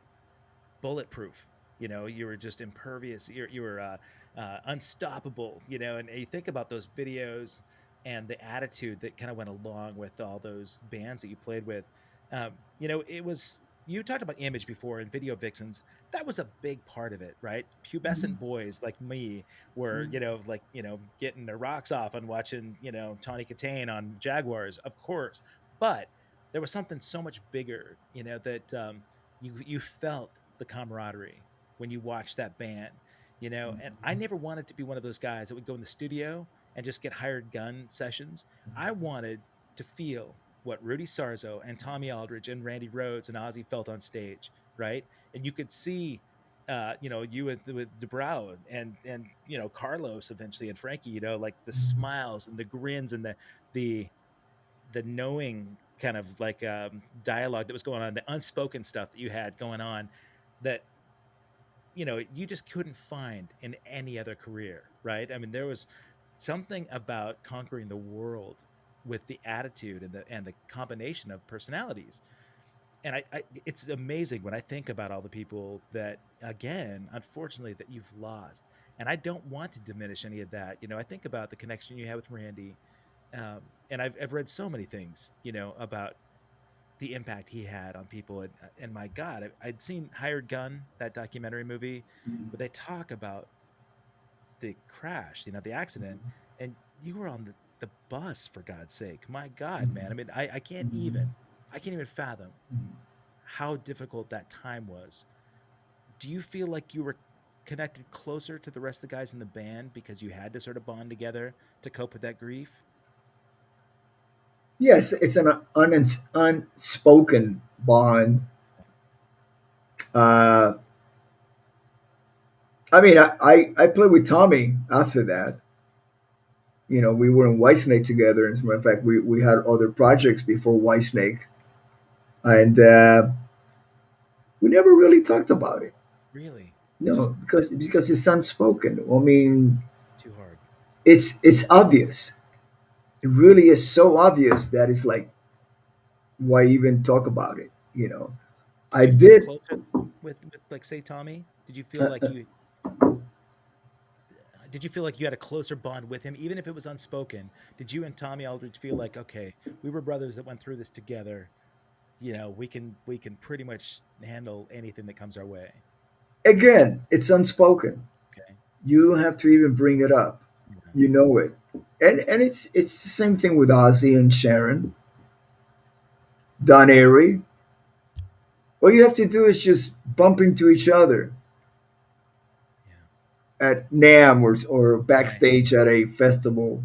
Bulletproof. You were just impervious. You were unstoppable. And you think about those videos and the attitude that kind of went along with all those bands that you played with. It was, you talked about image before and video vixens. That was a big part of it, right? Pubescent boys like me were, like, getting their rocks off and watching, Tawny Katane on Jaguars, of course. But there was something so much bigger, that you felt the camaraderie when you watched that band, and I never wanted to be one of those guys that would go in the studio and just get hired gun sessions. I wanted to feel what Rudy Sarzo and Tommy Aldridge and Randy Rhoads and Ozzy felt on stage, right? And you could see you with DeBrow and Carlos eventually and Frankie, like the smiles and the grins and the the knowing kind of like dialogue that was going on, the unspoken stuff that you had going on, that you just couldn't find in any other career, right? I mean, there was something about conquering the world with the attitude and the combination of personalities. And it's amazing when I think about all the people that, again, unfortunately, that you've lost. And I don't want to diminish any of that. I think about the connection you had with Randy, and I've read so many things, about the impact he had on people. And my God, I'd seen Hired Gun, that documentary movie, but they talk about the crash, the accident, and you were on the bus for God's sake. My God, man. I mean, I can't even fathom how difficult that time was. Do you feel like you were connected closer to the rest of the guys in the band because you had to sort of bond together to cope with that grief? Yes, it's an unspoken bond. Uh, I mean, I played with Tommy after that. We were in Whitesnake together. As a matter of fact, we had other projects before Whitesnake, and we never really talked about it. Really? It No, just because it's unspoken. I mean, too hard. it's obvious. It really is so obvious that it's like, why even talk about it? Did I you feel did. closer with like say Tommy? Uh, Did you feel like you had a closer bond with him, even if it was unspoken? Did you and Tommy Aldridge feel like, okay, we were brothers that went through this together? We can pretty much handle anything that comes our way. Again, it's unspoken. Okay. You don't have to even bring it up. Yeah. You know it, and it's the same thing with Ozzy and Sharon, Don Airy. All you have to do is just bump into each other Yeah. at NAM or Right. backstage at a festival,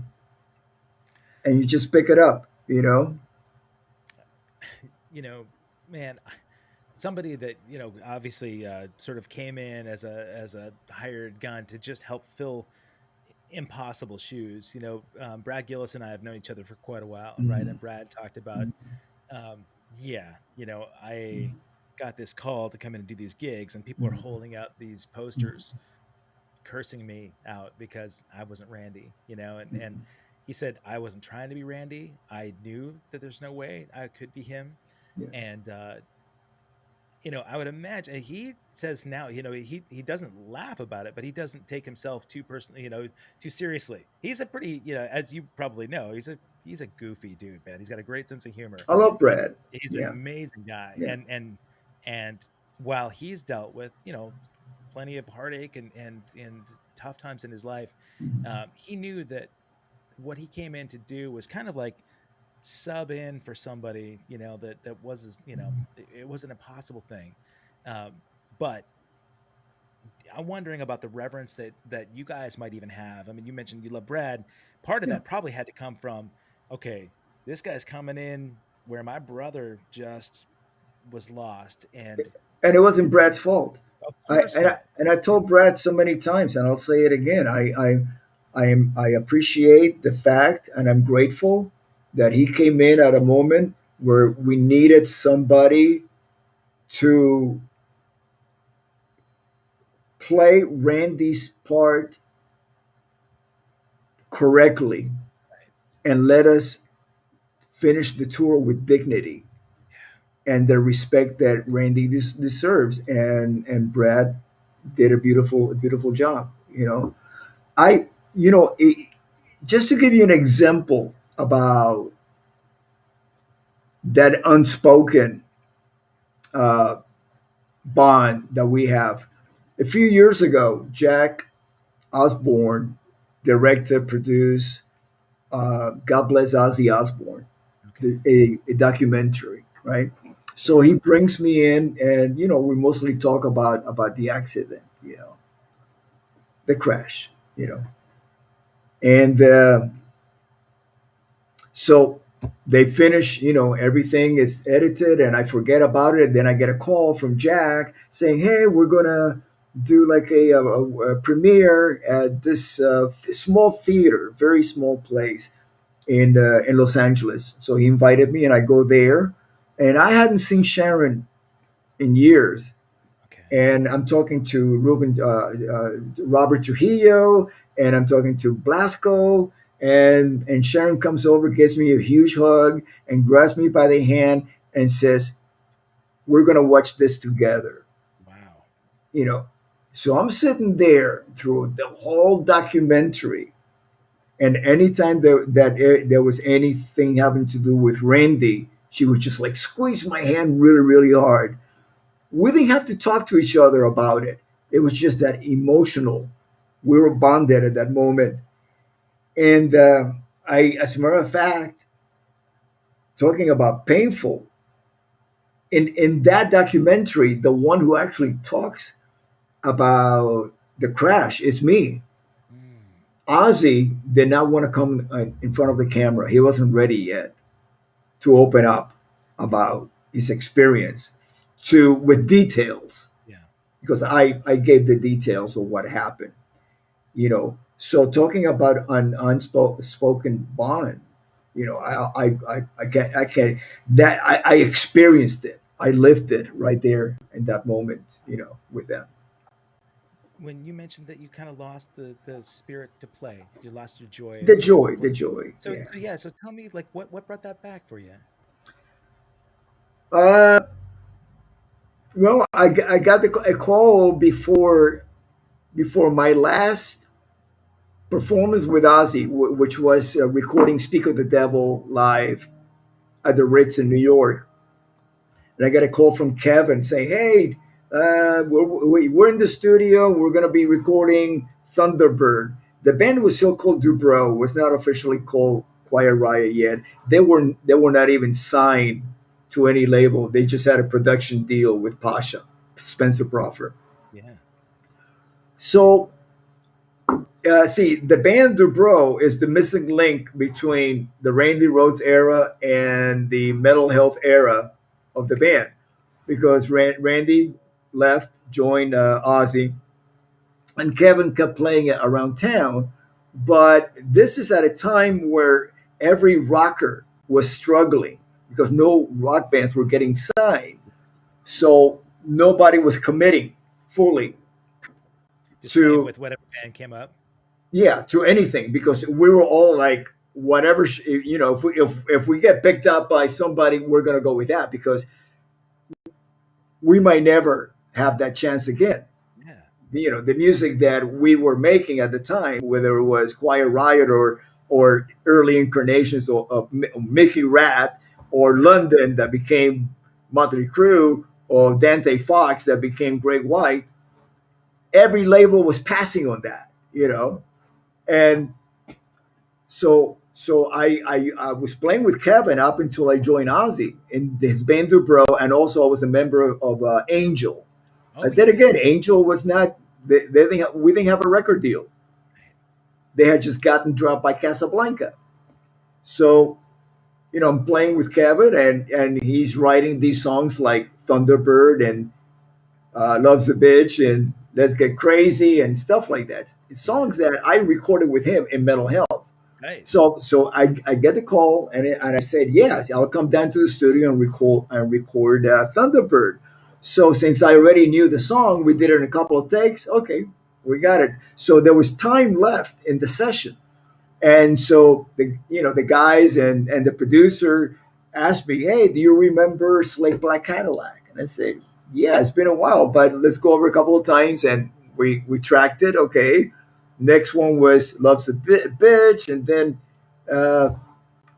and you just pick it up. You know, man, somebody that obviously sort of came in as a hired gun to just help fill impossible shoes. Brad Gillis and I have known each other for quite a while, right? Mhm. And Brad talked about, yeah, I got this call to come in and do these gigs, and people are Mhm. holding out these posters cursing me out because I wasn't Randy, and he said I wasn't trying to be Randy. I knew that there's no way I could be him, Yeah. and I would imagine he says now, he doesn't laugh about it, but he doesn't take himself too personally, too seriously. He's a pretty, as you probably know, he's a goofy dude, man. He's got a great sense of humor. I love He, Brad. he's an Yeah. amazing guy, Yeah. and while he's dealt with, plenty of heartache and tough times in his life, Mhm. he knew that what he came in to do was kind of like sub in for somebody that was it was an impossible thing, um, but I'm wondering about the reverence that you guys might even have. I mean, you mentioned you love Brad. Part of Yeah. that probably had to come from, okay, this guy's coming in where my brother just was lost, and And it wasn't Brad's fault. of I course and I, not. and I told Brad so many times, and I'll say it again. I appreciate the fact, and I'm grateful that he came in at a moment where we needed somebody to play Randy's part correctly and let us finish the tour with dignity and the respect that Randy deserves. And Brad did a beautiful job. I you know it, just to give you an example about that unspoken uh, bond that we have. A few years ago, Jack Osbourne directed, produced "God Bless Ozzy Osbourne," Okay. a documentary, right? So Yeah. he brings me in, and we mostly talk about the accident, the crash, and so they finish, everything is edited, and I forget about it. Then I get a call from Jack saying, "Hey, we're gonna do like a premiere at this small theater, very small place in Los Angeles." So he invited me, and I go there, and I hadn't seen Sharon in years. Okay. And I'm talking to Robert Trujillo, and I'm talking to Blasco, and Sharon comes over, gives me a huge hug, and grabs me by the hand and says, "We're gonna watch this together." Wow. You know, so I'm sitting there through the whole documentary, and anytime there was anything having to do with Randy, She would just like squeeze my hand really, really hard. We didn't have to talk to each other about it. It was just that emotional. We were bonded at that moment. And as a matter of fact, talking about painful, in that documentary, the one who actually talks about the crash is me. Mm. Ozzy did not want to come in front of the camera. He wasn't ready yet to open up about his experience to with details Yeah. because I gave the details of what happened. So talking about an unspoken bond, I can't that I experienced it. I lived it right there in that moment, with them. When you mentioned that you kind of lost the spirit to play, you lost your joy The of joy, the playing. joy. So Yeah. so yeah, so tell me, like, what brought that back for you? Uh, well, I got a call before my last performance with Ozzy, which was recording "Speak of the Devil" live at the Ritz in New York. And I got a call from Kevin saying, "Hey, we're in the studio. We're going to be recording Thunderbird." The band was still called Dubrow. Was not officially called Quiet Riot yet. They were not even signed to any label. They just had a production deal with Pasha, Spencer Proffer. Yeah. So, see, the band Dubrow is the missing link between the Randy Rhoads era and the mental health era of the band because Randy left, joined Ozzy, and Kevin kept playing it around town. But this is at a time where every rocker was struggling because no rock bands were getting signed. So nobody was committing fully Just playing to, with whatever band came up. yeah, to anything because we were all like, whatever, if we get picked up by somebody, we're going to go with that because we might never have that chance again. Yeah. The music that we were making at the time, whether it was Quiet Riot or early incarnations of Mickey Rat or London that became Motley Crue or Dante Fox that became Great White, every label was passing on that. And so I was playing with Kevin up until I joined Ozzy in his band Dubrow, and also I was a member of Angel. Oh Then yeah. again, Angel was not. We didn't have a record deal. Right. They had just gotten dropped by Casablanca. So I'm playing with Kevin, and he's writing these songs like Thunderbird and Love's a Bitch and Let's Get Crazy and stuff like that. It's Yeah. songs that I recorded with him in Mental Health. Right. So I get the call and I said yes, I'll come down to the studio and record Thunderbird. So since I already knew the song, we did it in a couple of takes. Okay, we got it. So there was time left in the session, and so the guys and the producer asked me, "Hey, do you remember Slate Black Cadillac?" And I said, "Yeah, it's been a while, but let's go over a couple of times." And we tracked it. Okay, next one was Love's a Bitch, and then uh,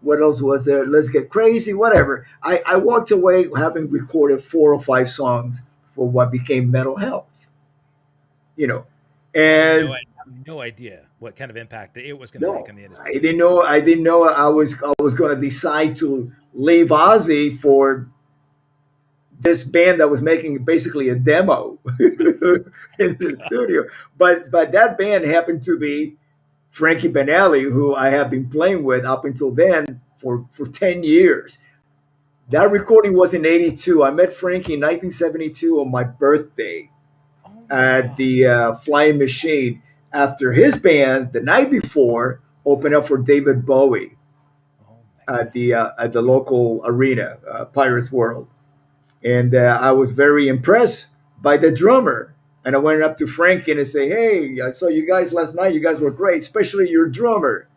what else was there? Let's Get Crazy, whatever. I walked away having recorded 4 or 5 songs for what became Mental Health, you know, and I had no idea what kind of impact that it was going to make no, on the I industry. didn't know. I didn't know I was going to decide to leave Ozzy for this band that was making basically a demo in the studio. But that band happened to be Frankie Benelli, who I have been playing with up until then for 10 years. That Wow. recording was in '82. I met Frankie in 1972 on my birthday Oh my at God. the Flying Machine after his band the night before opened up for David Bowie Oh my at God. the local arena, Pirates World, and I was very impressed by the drummer. And I went up to Frankie and I say, "Hey, I saw you guys last night. You guys were great, especially your drummer."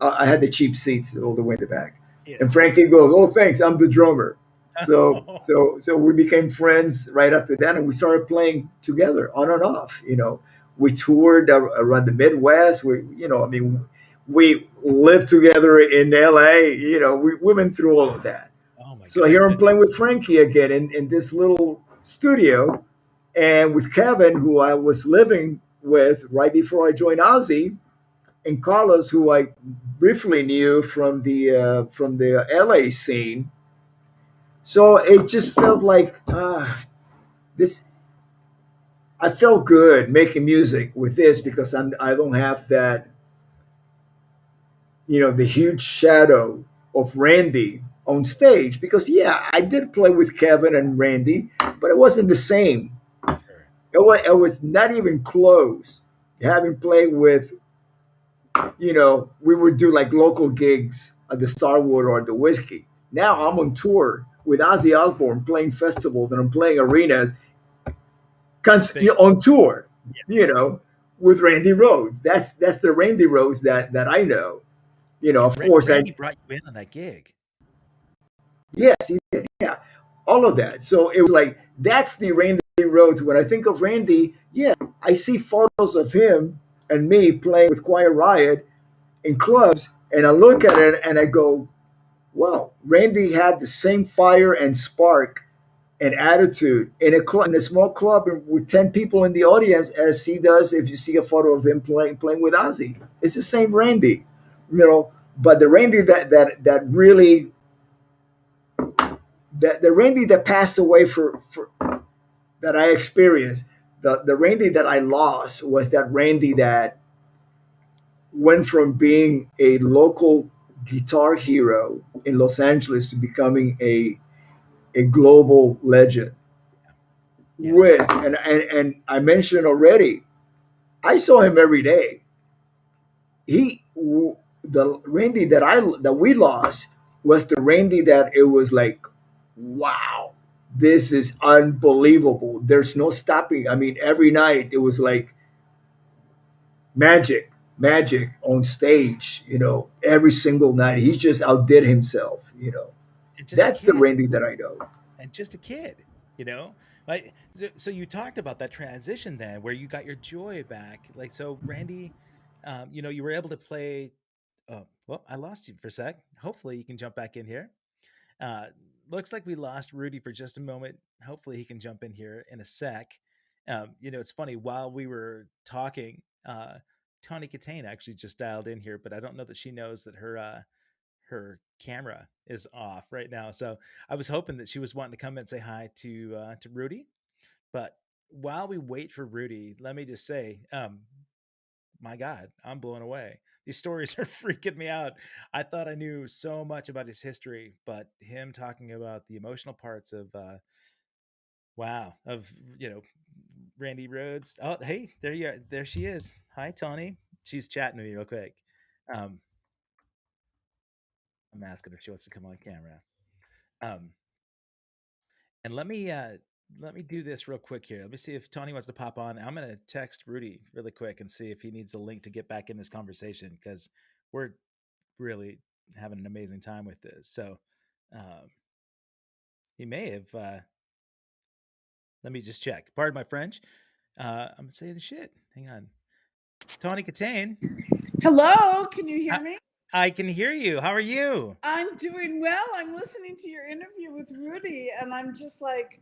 I had the cheap seats all the way in the back, Yeah. and Frankie goes, "Oh, thanks, I'm the drummer." So we became friends right after that, and we started playing together on and off. We toured around the Midwest. We lived together in LA. We went through all of that. Oh my So here I'm playing with Frankie again in this little studio, and with Kevin, who I was living with right before I joined Ozzy, and Carlos, who I briefly knew from the LA scene. So it just felt like this. I felt good making music with this because I don't have that, the huge shadow of Randy on stage. Because yeah, I did play with Kevin and Randy, but it wasn't the same. Sure. It was not even close. Having played with, we would do like local gigs at the Starwood or the Whiskey. Now I'm on tour with Ozzy Osbourne, playing festivals, and I'm playing arenas Big. on tour. You know, with Randy Rhoads. That's the Randy Rhoads that I know. And Of course, Randy brought you in on that gig. yes, he did. Yeah, all of that. So it was like that's the Randy Rhoads. When I think of Randy, yeah, I see photos of him and me playing with Quiet Riot in clubs, and I look at it and I go, wow, Randy had the same fire and spark and attitude in a small club with 10 people in the audience as he does if you see a photo of him playing with Ozzy. It's the same Randy, but the Randy that really that the Randy that passed away for that I experienced, the Randy that I lost was that Randy that went from being a local guitar hero in Los Angeles to becoming a global legend. Yeah. With and I mentioned already, I saw him every day. He the Randy that we lost was the Randy that it was like, wow, this is unbelievable. There's no stopping. I mean, every night it was like magic on stage. Every single night he just outdid himself. And just a That's the kid. Randy that I know. And just a kid, you know? Like so you talked about that transition then where you got your joy back. Like so Randy, you were able to play well, I lost you for a sec. Hopefully you can jump back in here. Uh Looks like we lost Rudy for just a moment. Hopefully he can jump in here in a sec. It's funny while we were talking, Tawny Katane actually just dialed in here, but I don't know that she knows that her camera is off right now. So I was hoping that she was wanting to come and say hi to Rudy. But while we wait for Rudy, let me just say, my God, I'm blown away. These stories are freaking me out. I thought I knew so much about his history, but him talking about the emotional parts of wow, of Randy Rhoads. Oh, hey, there you are. There she is. Hi, Tony. She's chatting to me real quick. Um, I'm asking if she wants to come on camera. Um, And let me do this real quick here. Let me see if Tony wants to pop on. I'm gonna text Rudy really quick and see if he needs a link to get back in this conversation because we're really having an amazing time with this. So um, he may have. Let me just check. Pardon my French. I'm saying shit. Hang on, Tony Katane. Hello, can you I, hear me? I can hear you. How are you? I'm doing well. I'm listening to your interview with Rudy, and I'm just like,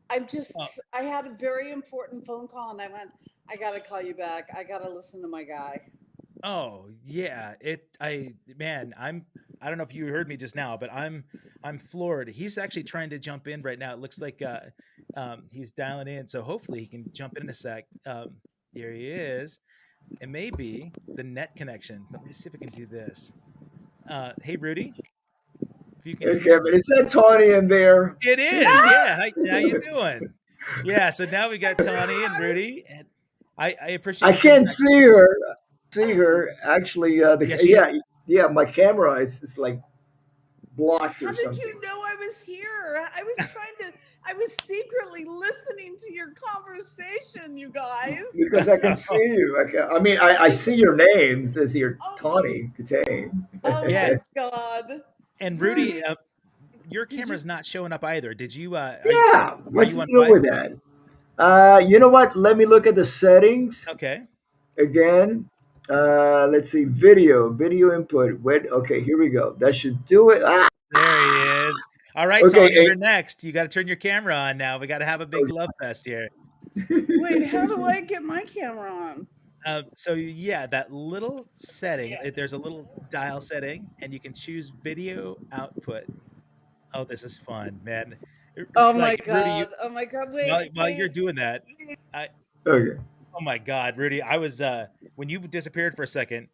Oh, I had a very important phone call, and I went, I gotta call you back. I gotta listen to my guy. oh yeah, man, I don't know if you heard me just now, but I'm floored. He's actually trying to jump in right now. It looks like he's dialing in, so hopefully he can jump in a sec. Here he is. It may be the net connection, but let me see if I can do this. Hey Rudy, if you can Hey, hear Kevin, me. is that Tawny in there? It is, yeah. How you doing? Yeah, so now we got Tawny and Rudy, and I appreciate I you coming can't back. see her. See her actually. Yeah, she is. Yeah. My camera is like blocked How or did something you know I was here? I was secretly listening to your conversation, you guys. because I can see you. I mean, I see your name. It says here, Oh, Tawny Katane. oh Yeah, my God. and Rudy, Rudy, your did you? camera's not showing up either. Did you? Yeah. Are What's you the on deal with Wi-Fi? that? You know what? Let me look at the settings Okay, again. Let's see. Video input. Wait. Okay, here we go. That should do it. Ah, there he is. All right, Okay, Tony, you're next. You got to turn your camera on now. We got to have a big love fest here. Wait, how do I get my camera on? So yeah, that little setting, there's a little dial setting, and you can choose video output. Oh, this is fun, man. Oh my Like Rudy, god. Oh my god. while you're doing that, I okay. oh my god, Rudy, I was when you disappeared for a second,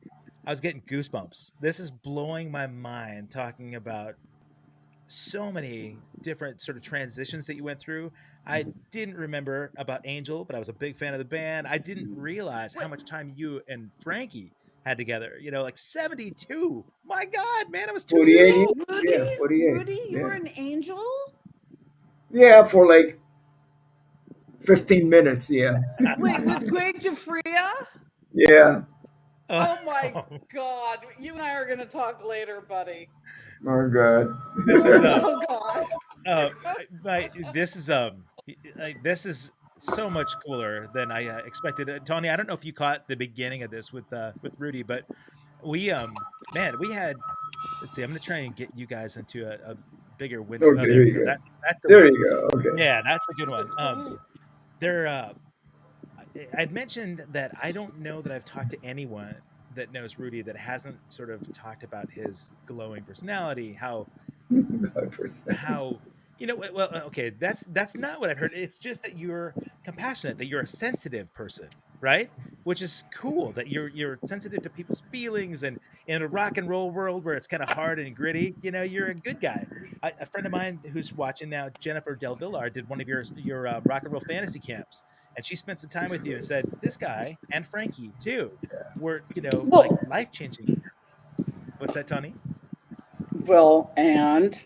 I was getting goosebumps. This is blowing my mind talking about so many different sort of transitions that you went through. I didn't remember about Angel, but I was a big fan of the band. I didn't realize how much time you and Frankie had together. You know, like 72. My God, man, I was 2 years 48. old. Yeah, 48. Rudy, you were Yeah. an angel? Yeah, for like 15 minutes. Yeah. Wait, with Greg DeFria? Yeah. Oh my god. You and I are gonna talk later, buddy. Oh God. This is Oh god. this is this is so much cooler than I expected. Tony, I don't know if you caught the beginning of this with Rudy, but we man, we had, let's see, I'm gonna try and get you guys into a bigger window. Okay, Oh, there there we you go. go. That's the There one. you go. Okay. Yeah, that's the good one. There I'd mentioned that I don't know that I've talked to anyone that knows Rudy that hasn't sort of talked about his glowing personality, how well, okay, that's not what I've heard. It's just that you're compassionate, that you're a sensitive person, right? Which is cool, that you're sensitive to people's feelings, and in a rock and roll world where it's kind of hard and gritty, you're a good guy. A friend of mine who's watching now, Jennifer Del Villar, did one of your rock and roll fantasy camps, and she spent some time with you and said this guy and Frankie too were like life changing. What's that, Tony? Well, and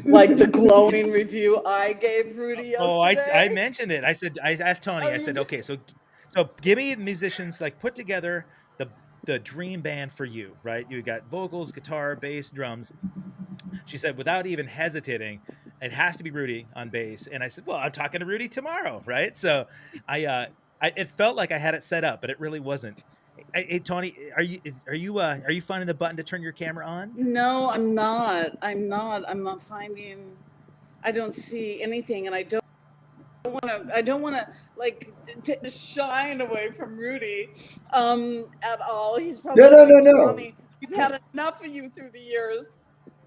like the glowing review I gave Rudy yesterday. Oh, I mentioned it. I asked Tony. I said, okay, so give me musicians, like put together the dream band for you, right? You got vocals, guitar, bass, drums. She said, without even hesitating, it has to be Rudy on bass. And I said, well, I'm talking to Rudy tomorrow, right? So it felt like I had it set up, but it really wasn't. Hey, Tony, are you finding the button to turn your camera on? No, I'm not. I'm not finding. I don't see anything, and I don't want to like take the shine away from Rudy at all. He's probably No. Tommy, we've had enough of you through the years.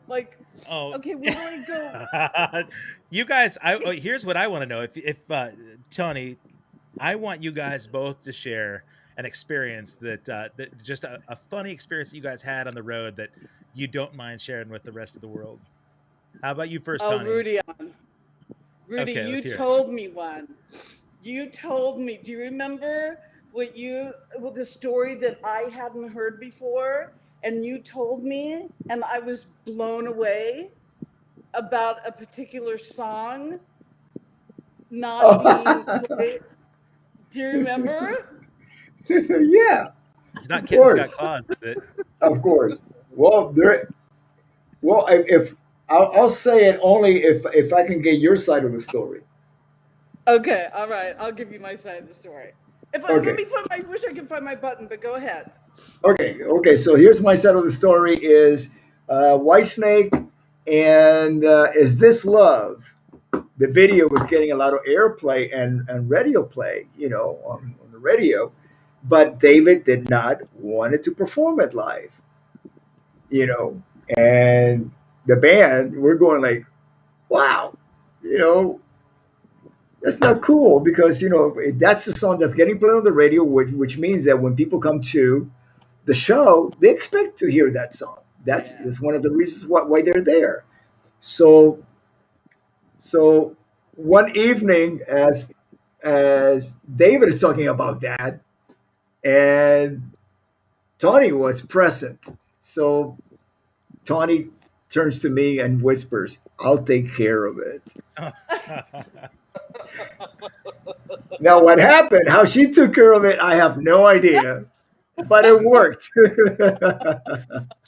Like, okay, where do I go? You guys, here's what I want to know. If Tony, I want you guys both to share an experience that just a funny experience that you guys had on the road that you don't mind sharing with the rest of the world. How about you first, Tony? Rudy, Okay, you told me one. You told me. Do you remember the story that I hadn't heard before? And you told me, and I was blown away about a particular song not being played. Do you remember? Yeah. It's not Kitten's Got Claws, is it? Of course. Well, if I'll say it only if I can get your side of the story. Okay, all right. I'll give you my side of the story. Let me find I wish I could find my button, but go ahead. Okay. So here's my side of the story: is Whitesnake and Is This Love? The video was getting a lot of airplay and radio play, on the radio, but David did not want it to perform it live, and the band, we're going like, wow, that's not cool because, that's the song that's getting played on the radio, which means that when people come to the show, they expect to hear that song. That's one of the reasons why they're there. So one evening, as David is talking about that, and Tony was present. So Tony turns to me and whispers, "I'll take care of it." Now, what happened, how she took care of it, I have no idea, but it worked.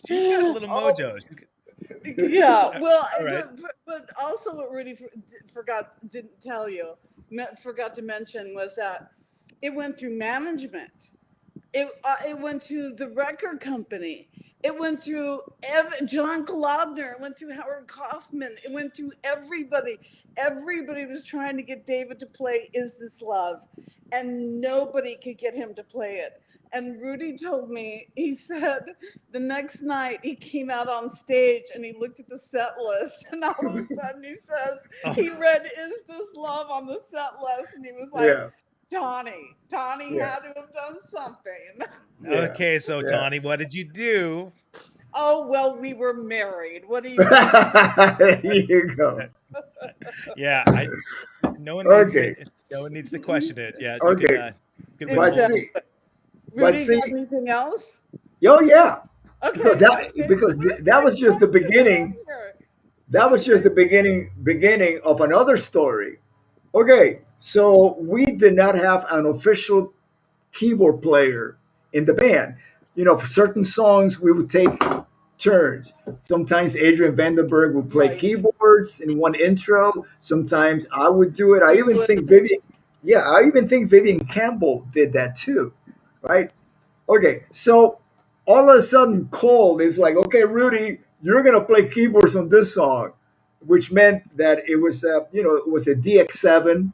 She's got a little mojo. Yeah, well, right. but also what Rudy forgot to mention was that it went through management. It went through the record company. It went through John Globner. It went through Howard Kaufman. It went through everybody. Everybody was trying to get David to play Is This Love? And nobody could get him to play it. And Rudy told me, he said the next night he came out on stage and he looked at the set list, and all of a sudden he says, he read Is This Love on the set list, and he was like, Yeah. Tawny Yeah. had to have done something. Yeah. Okay, so Yeah. Tawny, what did you do? Oh, well, we were married. What do you There you go. Yeah, no one Okay. needs to question it. Yeah, you Okay. could But wait. see, Rudy, see- got anything else? oh yeah, Okay. because that was just the beginning. That was just the beginning of another story. Okay, so we did not have an official keyboard player in the band. You know, for certain songs we would take turns. Sometimes Adrian Vandenberg would play Right. keyboards in one intro. Sometimes I would do it. I You even would. think Vivian Campbell did that too, right? Okay, so all of a sudden Cole is like, okay, Rudy, you're gonna play keyboards on this song, which meant that it was it was a DX7,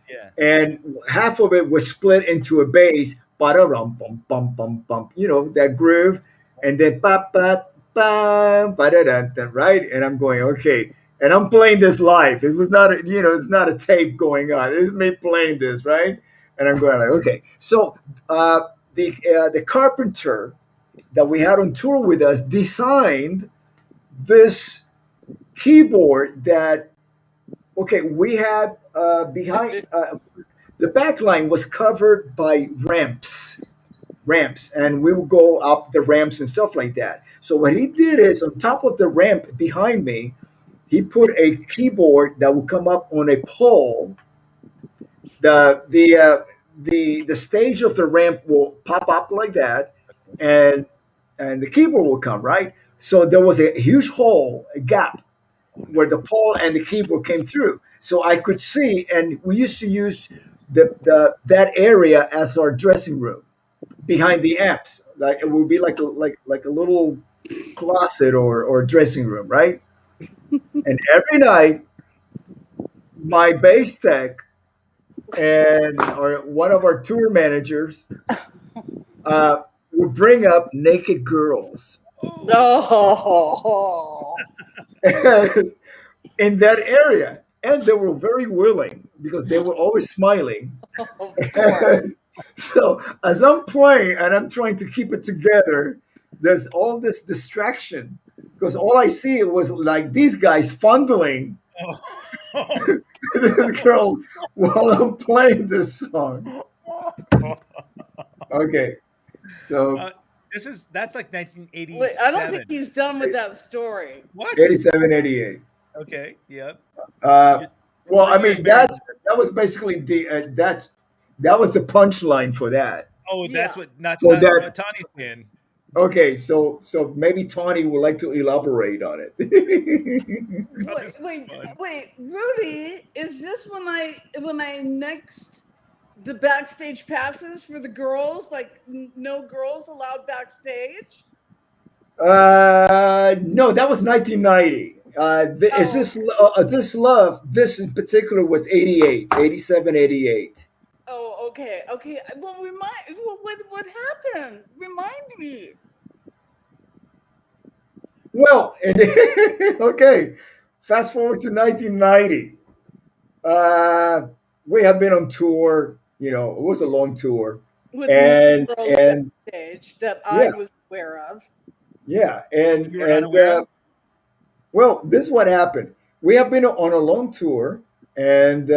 Yeah. and half of it was split into a bass, ba-da-rum, bum, bum, bum, bum, that groove, and then ba ba ba ba-da-da-da, right? And I'm going, okay, and I'm playing this live. It was not, it's not a tape going on. It's me playing this, right? And I'm going like, okay. So the carpenter that we had on tour with us designed this keyboard that, okay, we had behind the back line was covered by ramps, and we would go up the ramps and stuff like that. So what he did is on top of the ramp behind me, he put a keyboard that would come up on a pole. The stage of the ramp will pop up like that, and the keyboard will come, right. So there was a huge hole, a gap, where the pole and the keyboard came through, so I could see. And we used to use that area as our dressing room behind the amps. Like it would be like a little closet or dressing room, right. And every night, my bass tech or one of our tour managers would bring up naked girls Oh. in that area, and they were very willing because they were always smiling. Of course. So as I'm playing and I'm trying to keep it together, there's all this distraction because all I see was like these guys fondling Oh. this girl while I'm playing this song. Okay, so That's like 1987. Wait, I don't think he's done with that story. What? 87, 88. Okay. Yep. Well, I mean that was basically that was the punchline for that. Oh, that's Yeah. what Tawny's in. Okay, so maybe Tawny would like to elaborate on it. Oh, this is fun. Wait, Rudy, is this when I next the backstage passes for the girls? Like no girls allowed backstage? No, that was 1990. Is this love? This in particular was 88, 87, 88. Oh, okay. Well, what happened? Remind me. Well, okay. Fast forward to 1990. We have been on tour. It was a long tour, With and girls backstage that I was aware of. yeah, and You were unaware? well, this is what happened. We have been on a long tour, and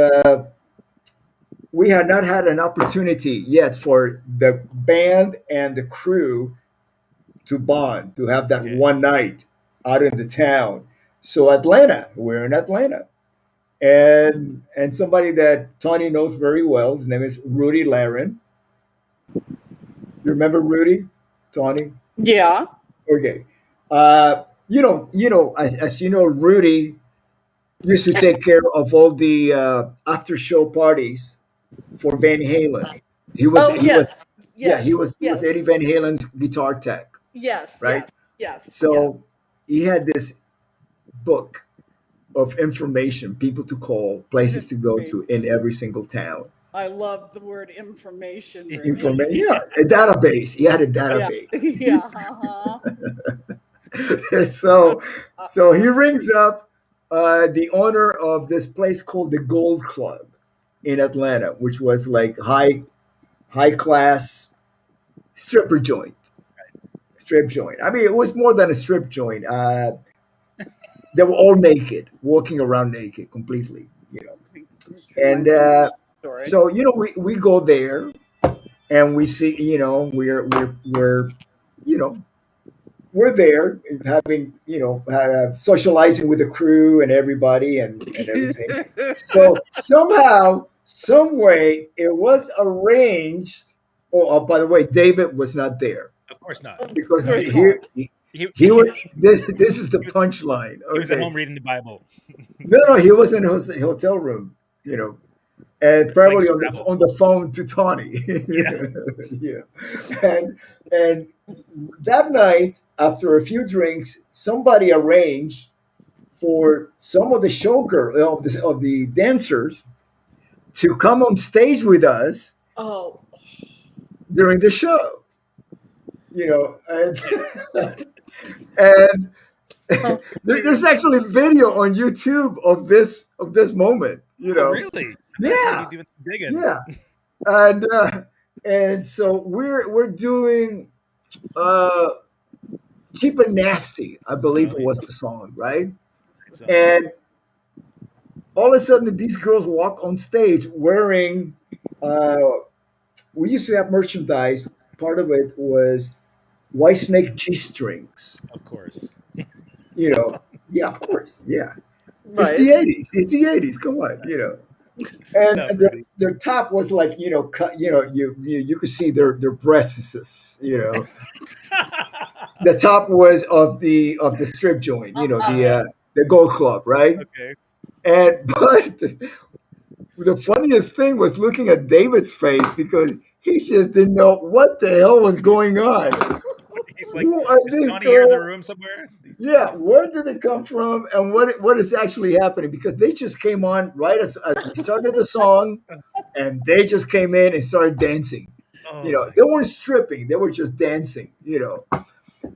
we had not had an opportunity yet for the band and the crew to bond, to have that one night out in the town. So we're in Atlanta. And somebody that Tawny knows very well, his name is Rudy Laren. You remember Rudy, Tawny? Yeah. Okay. As you know, Rudy used to take care of all the after show parties for Van Halen. He was Yes. Eddie Van Halen's guitar tech. Yes. Right? Yes. Yes. So he had this book of information, people to call, places to go to in every single town. I love the word information. Rudy. Information, yeah, a database. He had a database. Yeah. Uh-huh. So he rings up the owner of this place called the Gold Club in Atlanta, which was like high class stripper joint. Strip joint. I mean, it was more than a strip joint. They were all naked, walking around naked, completely. And so we go there and we see, we're we're there having, socializing with the crew and everybody and everything. So somehow, some way, it was arranged. Oh, by the way, David was not there. Of course not. Because He was. This is the punchline. He was at home reading the Bible. No, he was in a hotel room. And probably on the phone to Tawny. Yeah. And that night, after a few drinks, somebody arranged for some of the showgirl of the dancers to come on stage with us. Oh. During the show. And there's actually video on YouTube of this moment. Oh, really? Yeah. And so we're doing Cheap and Nasty, I believe it was the song, right? And all of a sudden these girls walk on stage wearing we used to have merchandise. Part of it was Whitesnake G-strings. Of course. Yeah, of course. Yeah. Right. It's the 80s. Come on, And their top was like, cut, you could see their breasts, The top was of the strip joint, the Gold Club, right? Okay. But the funniest thing was looking at David's face because he just didn't know what the hell was going on. He's like, is Tawny here in the room somewhere? Yeah, where did it come from and what is actually happening? Because they just came on right as we started the song and they just came in and started dancing. Oh, they weren't stripping, they were just dancing,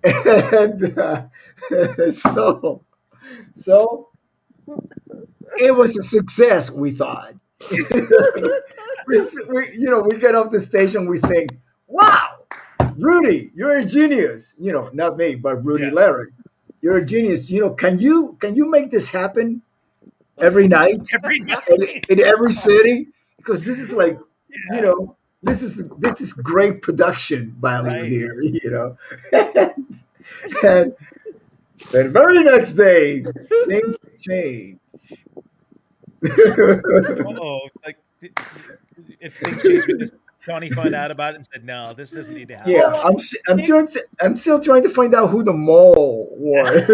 And so it was a success, we thought. we get off the station, we think, wow, Rudy, you're a genius. Not me, but Rudy Larrick. You're a genius. Can you make this happen every night? In every city? Because this is like, this is great production value here, And the very next day, things change. Like if things change with this, Tawny found out about it and said, "No, this doesn't need to happen." Yeah, I'm still trying to find out who the mole was.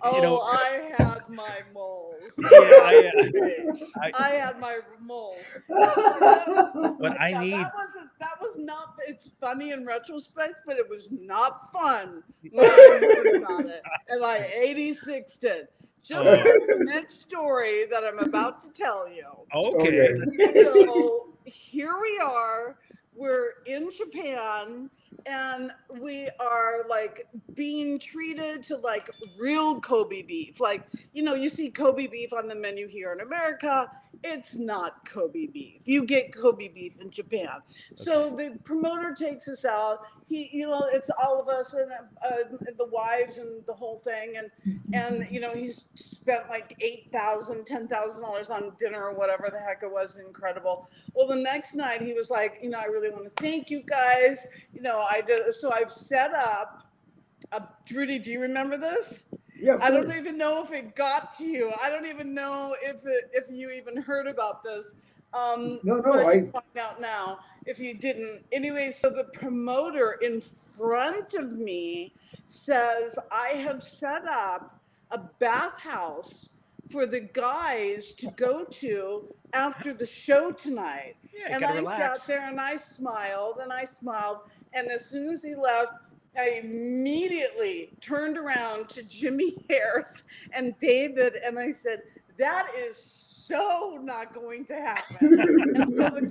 I had my moles. I had my moles. But that was not. It's funny in retrospect, but it was not fun when I heard about it, and I 86'd it. Just like the next story that I'm about to tell you. Okay. So here we are. We're in Japan, and we are like being treated to like real Kobe beef. Like, you see Kobe beef on the menu here in America. It's not Kobe beef. You get Kobe beef in Japan. Okay. So the promoter takes us out. He, it's all of us and the wives and the whole thing. And he's spent like $8,000, $10,000 on dinner or whatever the heck it was. Incredible. Well, the next night he was like, I really want to thank you guys. I did. So I've set up. Rudy, do you remember this? Yeah, I don't even know if it got to you. I don't even know if you even heard about this. No, I can find out now if you didn't. Anyway, so the promoter in front of me says, I have set up a bathhouse for the guys to go to after the show tonight. Yeah, and gotta I relax. sat there and I smiled. And as soon as he left, I immediately turned around to Jimmy Harris and David, and I said, that is so not going to happen. And so the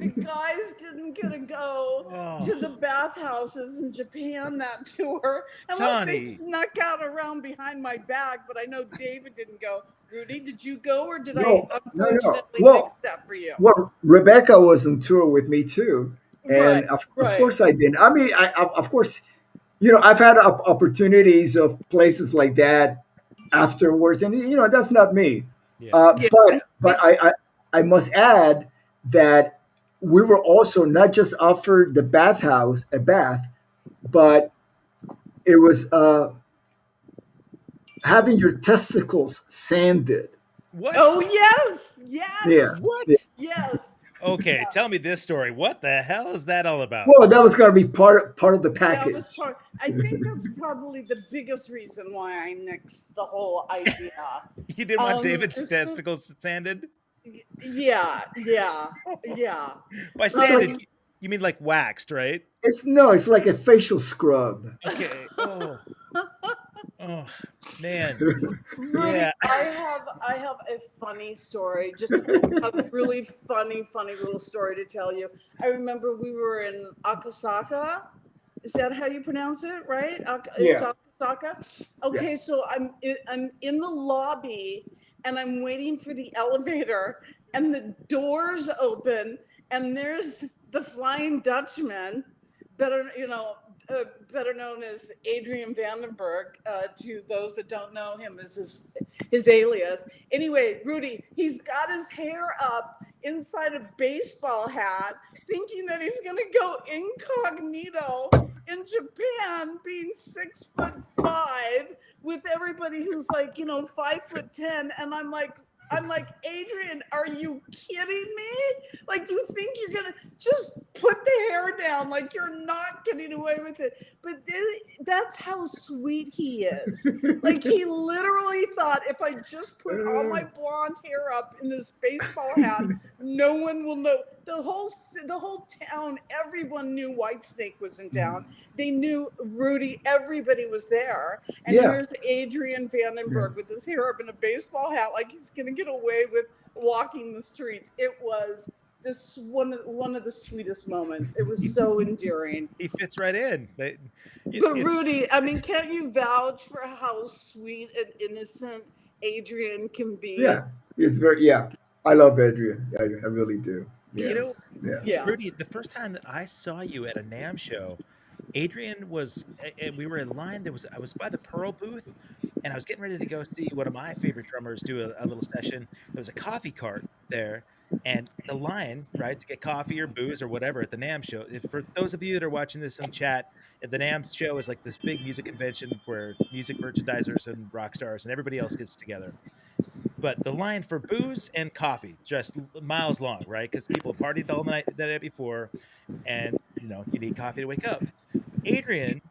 guys didn't get to go to the bathhouses in Japan that tour unless they Tawny. snuck out around behind my back. But I know David didn't go. Rudy, did you go, or did No, I no. unfortunately Well, fix that for you? Well, Rebecca was on tour with me too, and Right, of right. course I did. I mean, of course, I've had opportunities of places like that afterwards, and that's not me. Yeah. But I must add that we were also not just offered the bathhouse, a bath, but it was having your testicles sanded. What? Oh yes, yes, Yeah. What? Yeah. yes. Okay, tell me this story. What the hell is that all about? Well, that was going to be part of the package. That was part. I think that's probably the biggest reason why I nixed the whole idea. You didn't want David's this- testicles sanded? Yeah. By sanded, you mean like waxed, right? It's like a facial scrub. Okay. Oh, man. Rudy, Yeah. I have a funny story, just a really funny little story to tell you. I remember we were in Akasaka. Is that how you pronounce it, right? It's Akasaka. Okay, so I'm in the lobby and I'm waiting for the elevator, and the doors open, and there's the Flying Dutchman, better known as Adrian Vandenberg, to those that don't know him as his alias. Anyway, Rudy, he's got his hair up inside a baseball hat, thinking that he's going to go incognito in Japan, being 6'5", with everybody who's like, 5'10", and I'm like, Adrian, are you kidding me? Like, you think you're gonna just put the hair down, like you're not getting away with it. But that's how sweet he is. Like, he literally thought, if I just put all my blonde hair up in this baseball hat, no one will know. The whole town, everyone knew Whitesnake was in town. They knew Rudy. Everybody was there. And here's Adrian Vandenberg with his hair up in a baseball hat, like he's going to get away with walking the streets. It was this one of the sweetest moments. It was so endearing. He fits right in. But Rudy, I mean, can't you vouch for how sweet and innocent Adrian can be? Yeah, it's very. Yeah, I love Adrian. I really do. Yes. Yeah. Rudy, the first time that I saw you at a NAMM show, Adrian was, and we were in line. I was by the Pearl booth, and I was getting ready to go see one of my favorite drummers do a little session. There was a coffee cart there, and the line, right, to get coffee or booze or whatever at the NAMM show. For those of you that are watching this in chat, the NAMM show is like this big music convention where music merchandisers and rock stars and everybody else gets together. But the line for booze and coffee, just miles long, right? Because people partied all the night before, and you need coffee to wake up. Adrian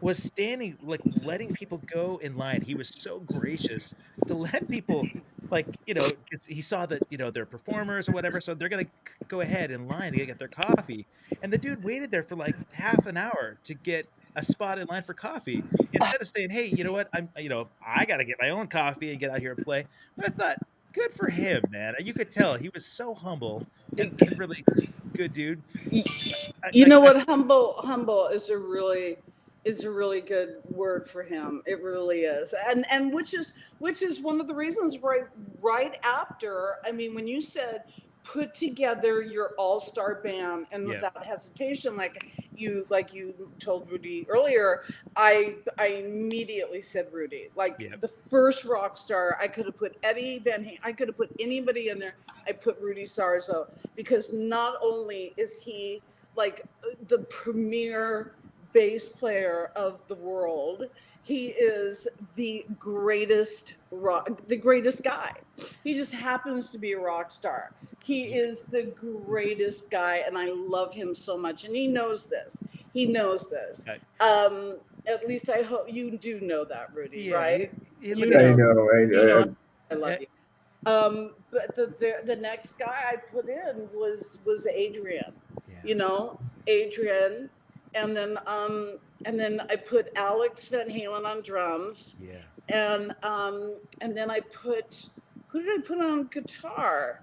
was standing, like, letting people go in line. He was so gracious to let people, like, 'cause he saw that they're performers or whatever, so they're gonna go ahead in line to get their coffee. And the dude waited there for like half an hour to get a spot in line for coffee, instead of saying, "Hey, you know what? I gotta get my own coffee and get out here and play." But I thought, good for him, man. You could tell he was so humble and really good dude. Humble is a really good word for him. It really is, and which is one of the reasons right after. I mean, when you said put together your all-star band, and without hesitation, like you told Rudy earlier, I immediately said Rudy. The first rock star, I could have put Eddie Van Halen, I could have put anybody in there. I put Rudy Sarzo, because not only is he like the premier bass player of the world, he is the greatest guy. He just happens to be a rock star. He is the greatest guy, and I love him so much. And he knows this. Right. At least I hope you do know that, Rudy, Yeah, right? he You look at I know, his, know. you know, I eh, love you. But the next guy I put in was Adrian. yeah, You know, Adrian, and then I put Alex Van Halen on drums, yeah. and then I put who did I put on guitar?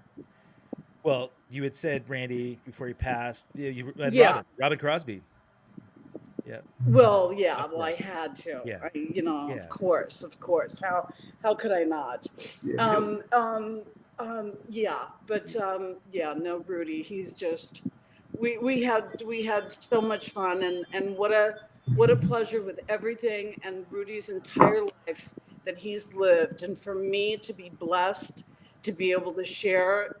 Well, you had said Randy before he passed. Yeah, you had Yeah. Robin Crosby. Yeah, Well, yeah. of Well, I course. had to. Yeah, Of yeah. course, of course. How could I not? Yeah. Yeah. But yeah. No, Rudy. He's just. We had so much fun, and what a pleasure with everything and Rudy's entire life that he's lived, and for me to be blessed to be able to share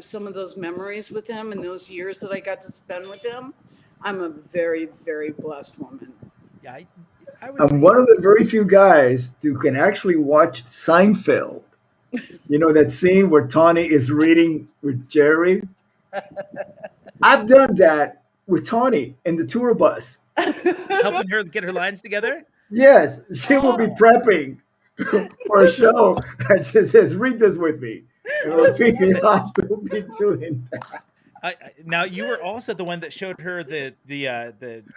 some of those memories with him and those years that I got to spend with him. I'm a very, very blessed woman. Yeah, I would I'm say, one of the very few guys who can actually watch Seinfeld. You know that scene where Tawny is reading with Jerry? I've done that with Tawny in the tour bus. helping her get her lines together. Yes, she will be Oh, prepping for a show and she says, read this with me. And we'll oh, be, marvelous. we'll be doing that. Now you were also the one that showed her the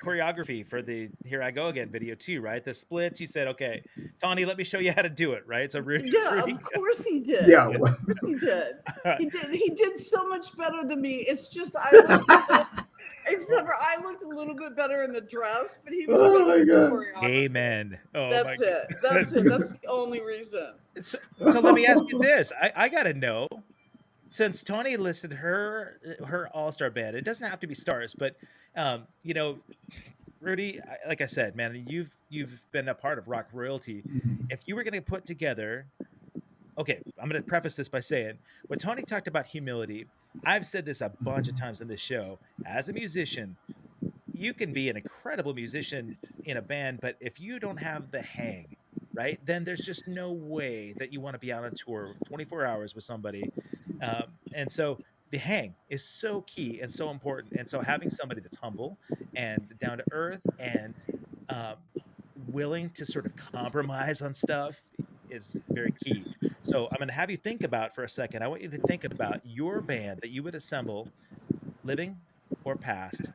choreography for the "Here I Go Again" video too, right? The splits. You said, "Okay, Tawny, let me show you how to do it." Right? So Rudy, Yeah, Rudy, of course he did. Yeah. Of well, course he did. He did so much better than me. It's just I looked a little, except for I looked a little bit better in the dress, but he was better Oh my in the God. choreography. amen. Oh my That's it. God. That's it. That's the only reason. So let me ask you this: I gotta know, since Tawny listed her all star band. It doesn't have to be stars, but you know, Rudy, like I said, man, you've been a part of rock royalty. If you were going to put together, okay, I'm going to preface this by saying when Tony talked about humility, I've said this a bunch of times in this show. As a musician, you can be an incredible musician in a band, but if you don't have the hang, right, then there's just no way that you want to be out on tour 24 hours with somebody. And so the hang is so key and so important. And so having somebody that's humble and down to earth and um, willing to sort of compromise on stuff is very key. So I'm going to have you think about for a second. I want you to think about your band that you would assemble, living or past.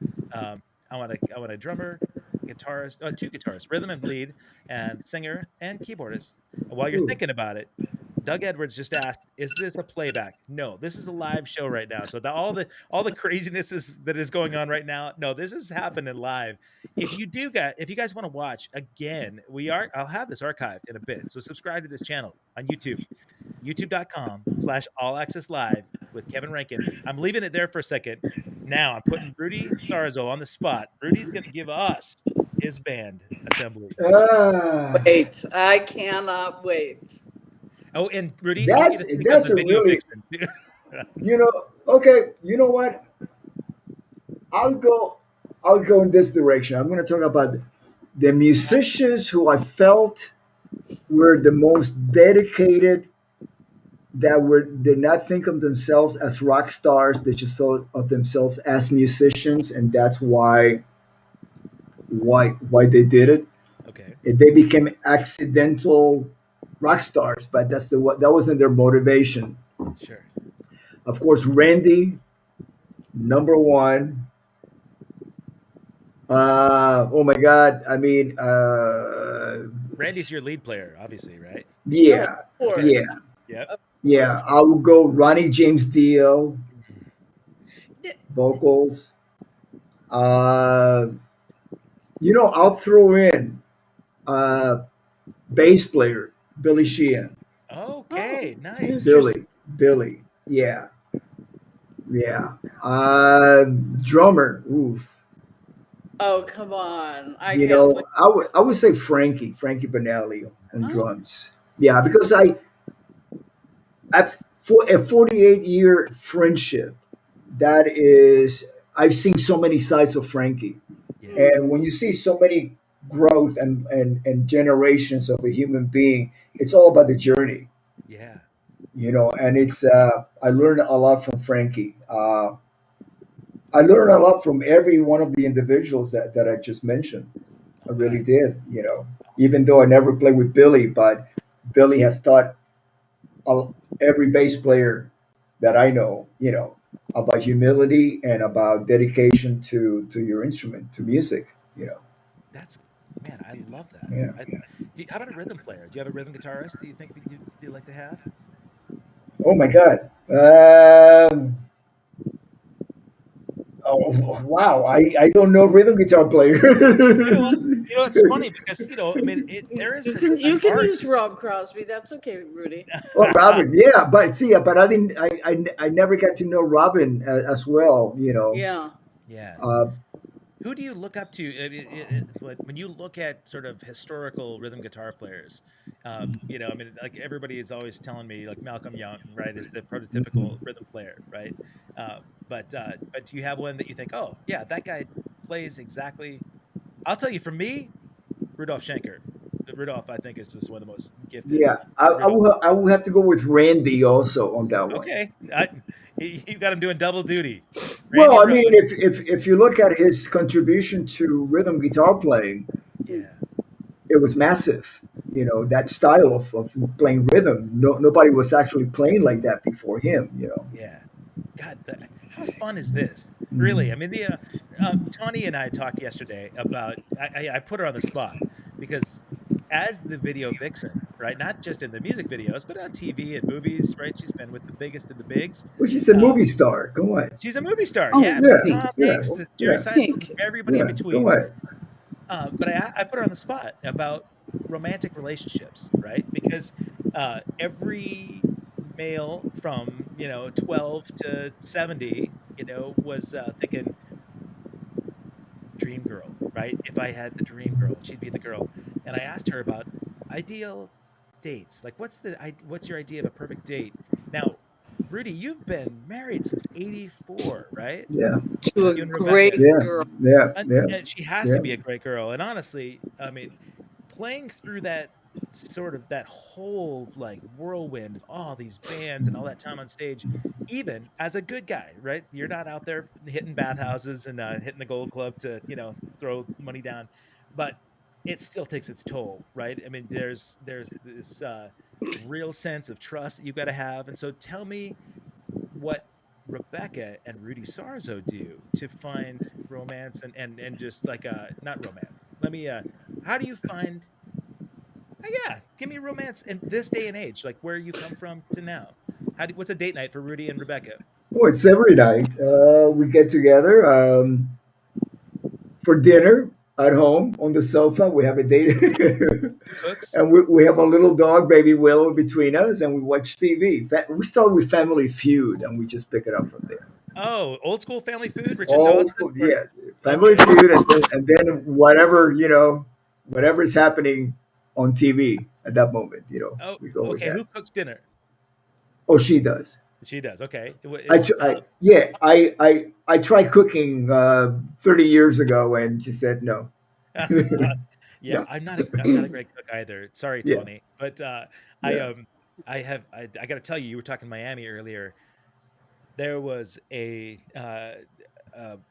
I want a drummer, guitarist, two guitarists, rhythm and lead, and singer and keyboardist. And while you're Ooh. thinking about it, Doug Edwards just asked, "Is this a playback?" No, this is a live show right now. So all the craziness that is going on right now, no, this is happening live. If you guys want to watch again, I'll have this archived in a bit. So subscribe to this channel on YouTube, youtube.com/all access live with Kevin Rankin. I'm leaving it there for a second. Now I'm putting Rudy Sarzo on the spot. Rudy's going to give us his band assembly. Ah, Wait, I cannot wait. Oh, and Rudy, I want you that's to think of that's the a video really, vixen too. you know, okay, you know what? I'll go I'll go in this direction. I'm going to talk about the musicians who I felt were the most dedicated, that were did not think of themselves as rock stars. They just thought of themselves as musicians, and that's why they did it. Okay, They became accidental rock stars, but that wasn't their motivation. sure. Of course, Randy, number one. Oh my God! I mean, Randy's your lead player, obviously, right? Oh, of yeah, Okay. yeah, course. Yep. Of yeah. course. I would go Ronnie James Dio Yeah, vocals. Uh, I'll throw in uh, bass player Billy Sheehan. oh, Okay, it's nice. Mr. Billy, yeah, yeah. Drummer, oof. Oh, come on. I You can't know, believe. I would say Frankie Benelli on Oh, drums. Yeah, because I've for a 48-year friendship. That is, I've seen so many sides of Frankie, Yeah, and when you see so many growth and generations of a human being, it's all about the journey. yeah. And it's I learned a lot from Frankie. I learned a lot from every one of the individuals that I just mentioned. I really did. Even though I never played with Billy, but Billy has taught every bass player that I know, about humility and about dedication to your instrument, to music. That's man, I love that. Yeah. How about a rhythm player? Do you have a rhythm guitarist that you think you'd like to have? Oh my God. Oh wow. I don't know rhythm guitar player. Well, it's funny because I mean, there is You an can art. use Rob Crosby. That's okay, Rudy. Oh, Robin, yeah, but I didn't. I never got to know Robin as well. Yeah. Yeah. Uh, Who do you look up to when you look at sort of historical rhythm guitar players? I mean, like everybody is always telling me, like Malcolm Young, right, is the prototypical rhythm player, right? But do you have one that you think, oh yeah, that guy plays exactly? I'll tell you, for me, Rudolf Schenker. Rudolph, I think, is just one of the most gifted yeah, I rhythm. will. I will have to go with Randy also on that one. Okay, you got him doing double duty. Randy Well, I mean, Rhoads. if you look at his contribution to rhythm guitar playing, Yeah, it was massive. That style of playing rhythm. Nobody was actually playing like that before him. yeah. God, how fun is this? Really? I mean, Tawny and I talked yesterday about. I put her on the spot because as the video vixen, right? Not just in the music videos, but on TV and movies, right? She's been with the biggest of the bigs. Well, she's a Uh, movie star. Go on. she's a movie star, Oh, yeah, from Yeah, Tom pink. yeah, Hanks to Jerry yeah, Seinfeld, Pink. everybody in yeah. between. Go on. But I put her on the spot about romantic relationships, right? Because every male from 12 to 70, was thinking dream girl, right? If I had the dream girl, she'd be the girl. And I asked her about ideal dates. Like, what's your idea of a perfect date? Now, Rudy, you've been married since '84, right? Yeah, To a You and Rebecca. great yeah, girl. yeah, And, yeah, and she has yeah. to be a great girl. And honestly, I mean, playing through that that whole like whirlwind of all these bands and all that time on stage, even as a good guy, right? You're not out there hitting bathhouses and hitting the gold club to, throw money down, but it still takes its toll, right? I mean, there's this real sense of trust that you've got to have. And so tell me what Rebecca and Rudy Sarzo do to find romance and just like not romance. Let me how do you find yeah, give me romance in this day and age, like where you come from to now. What's a date night for Rudy and Rebecca? Oh, it's every night. We get together for dinner at home on the sofa. We have a date, Who cooks? and we have a little dog, baby Willow, between us, and we watch TV. We start with Family Feud, and we just pick it up from there. Oh, old school family food, Richard All Dawson? school, Or yeah, Family okay. Feud, and then whatever whatever's happening on TV at that moment, Oh, we go with okay. that. Who cooks dinner? Oh, she does. She does. Okay. Yeah, I tried cooking 30 years ago, and she said no. Yeah, No. I'm not a great cook either. Sorry, Yeah, Tony. But I yeah. I got to tell you, you were talking Miami earlier. There was a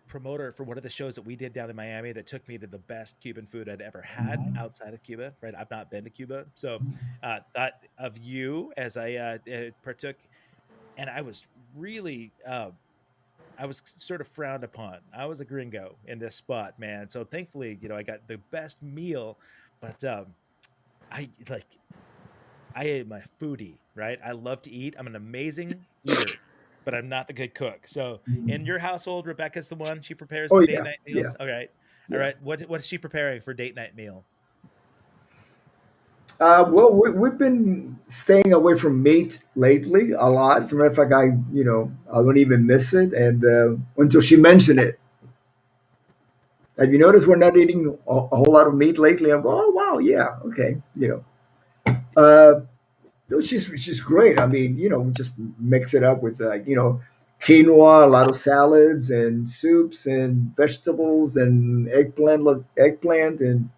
promoter for one of the shows that we did down in Miami that took me to the best Cuban food I'd ever had outside of Cuba. Right, I've not been to Cuba, so thought of you as I partook, and I was really I was sort of frowned upon. I was a gringo in this spot, man. So thankfully, I got the best meal, but I like I am a foodie, right? I love to eat. I'm an amazing eater, but I'm not the good cook. So in your household, Rebecca's the one. She prepares Oh the date yeah, night yeah, meals. All right. All yeah. right. What is she preparing for date night meal? Well, we've been staying away from meat lately a lot. As a matter of fact, I don't even miss it, and until she mentioned it. Have you noticed we're not eating a whole lot of meat lately? I'm going, oh wow, yeah, okay, no, she's great. I mean, we just mix it up with quinoa, a lot of salads and soups and vegetables and eggplant and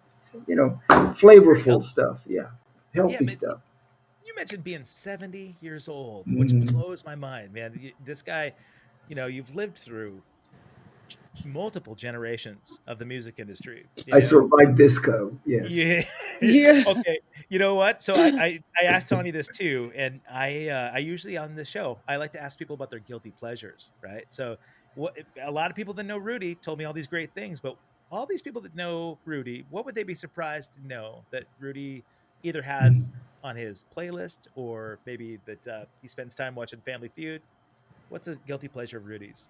Very flavorful healthy. stuff. Yeah, Yeah, healthy man. stuff. You mentioned being 70 years old, which Hmm. blows my mind, man. This guy, you've lived through multiple generations of the music industry. I survived disco. Yes. Yeah. Yeah. Okay. You know what? So I asked Tony this too, and I usually on this show I like to ask people about their guilty pleasures, right? So what a lot of people that know Rudy told me all these great things, but all these people that know Rudy, what would they be surprised to know that Rudy either has on his playlist or maybe that he spends time watching Family Feud? What's a guilty pleasure of Rudy's?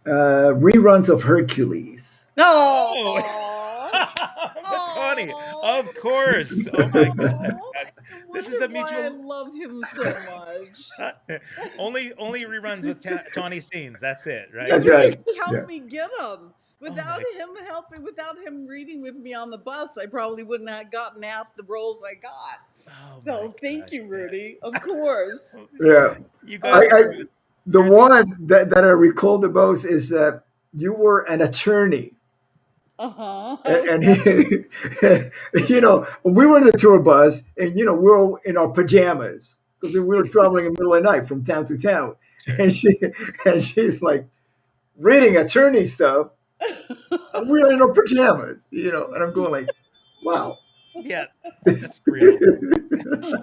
Reruns of Hercules. Oh. Tony, of course. Oh my god. This is a Why I mutual love him so much. only reruns with Tawny scenes. That's it, right? That's Because right. he helped Yeah. me get them. Without without him reading with me on the bus, I probably wouldn't have gotten half the roles I got. Oh my So thank you, gosh, Rudy. Of course. Yeah. you guys The one that I recall the most is that you were an attorney. Uh-huh. And Okay. we were in the tour bus, and we were all in our pajamas because we were traveling in the middle of the night from town to town. Sure. And she's like reading attorney stuff, and we're in our pajamas, and I'm going like, wow. Yeah, that's real.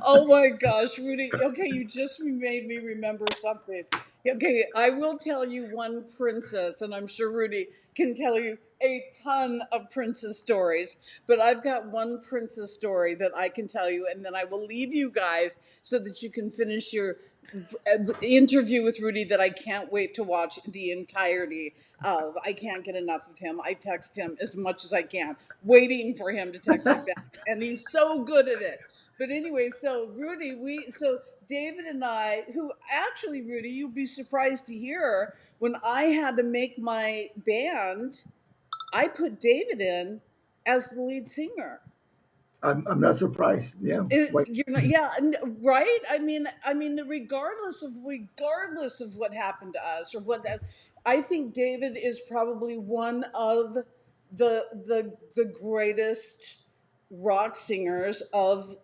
Oh my gosh, Rudy. Okay, you just made me remember something. Okay, I will tell you one princess, and I'm sure Rudy can tell you a ton of princess stories. But I've got one princess story that I can tell you, and then I will leave you guys so that you can finish your interview with Rudy that I can't wait to watch the entirety of. I can't get enough of him. I text him as much as I can, waiting for him to text me back, and he's so good at it. But anyway, so Rudy, so David and I, who actually, Rudy, you'll be surprised to hear, when I had to make my band, I put David in as the lead singer. I'm not surprised. Yeah. You're not, yeah, right. Regardless of what happened to us or what that, I think David is probably one of the greatest rock singers of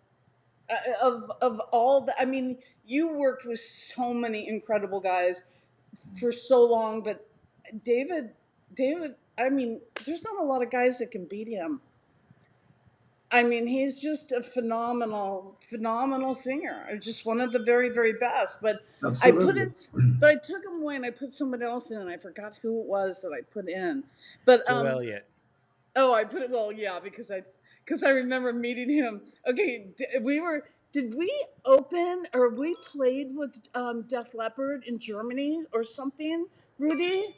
all the. I mean, you worked with so many incredible guys for so long, but David, David. I mean, there's not a lot of guys that can beat him. I mean, he's just a phenomenal singer. Just one of the very, very best. But Absolutely. I took him away and I put someone else in, and I forgot who it was that I put in. But Joe Elliott. oh, I put it. Well, yeah, because I remember meeting him. Okay, Did we open or we played with Def Leppard in Germany or something, Rudy?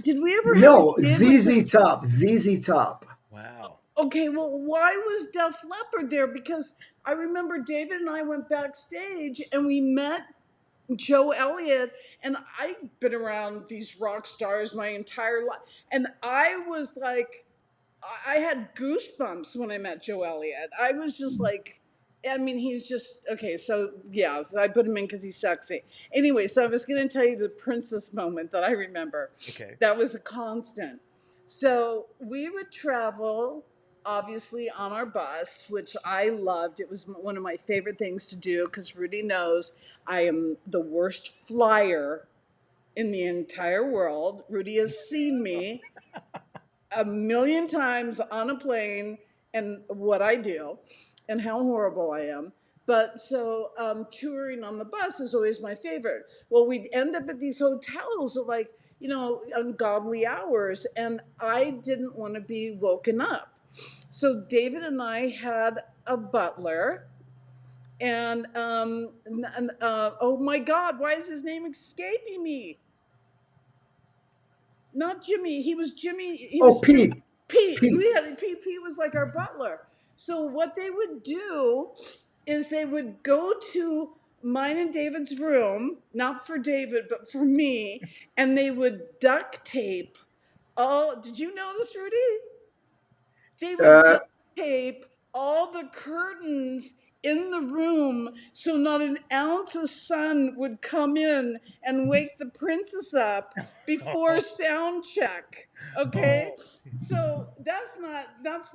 Did we ever have No, a gig with ZZ Top. ZZ Top. Wow. Okay, well, why was Def Leppard there? Because I remember David and I went backstage and we met Joe Elliott, and I've been around these rock stars my entire life, and I was like, I had goosebumps when I met Joe Elliott. I was just like, I mean, he's just okay. So yeah, so I put him in because he's sexy. Anyway, so I was going to tell you the princess moment that I remember. Okay. That was a constant. So we would travel, obviously, on our bus, which I loved. It was one of my favorite things to do because Rudy knows I am the worst flyer in the entire world. Rudy has seen me a million times on a plane and what I do and how horrible I am. But so touring on the bus is always my favorite. Well, we'd end up at these hotels at like, ungodly hours, and I didn't want to be woken up. So David and I had a butler, and oh my God, why is his name escaping me? Not Jimmy. He was Jimmy. He was Pete. Pete. Pete. Pete was like our butler. So what they would do is they would go to mine and David's room, not for David, but for me, and they would duct tape. Oh, did you know this, Rudy? They would duct tape all the curtains in the room so not an ounce of sun would come in and wake the princess up before sound check. Okay? So that's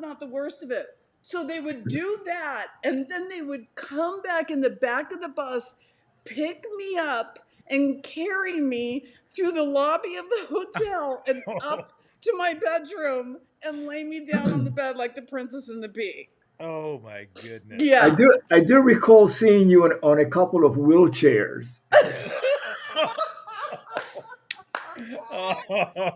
not the worst of it. So they would do that, and then they would come back in the back of the bus, pick me up, and carry me through the lobby of the hotel and up to my bedroom and lay me down on the bed like the Princess and the Pea. Oh my goodness. Yeah. I do recall seeing you on a couple of wheelchairs. Oh my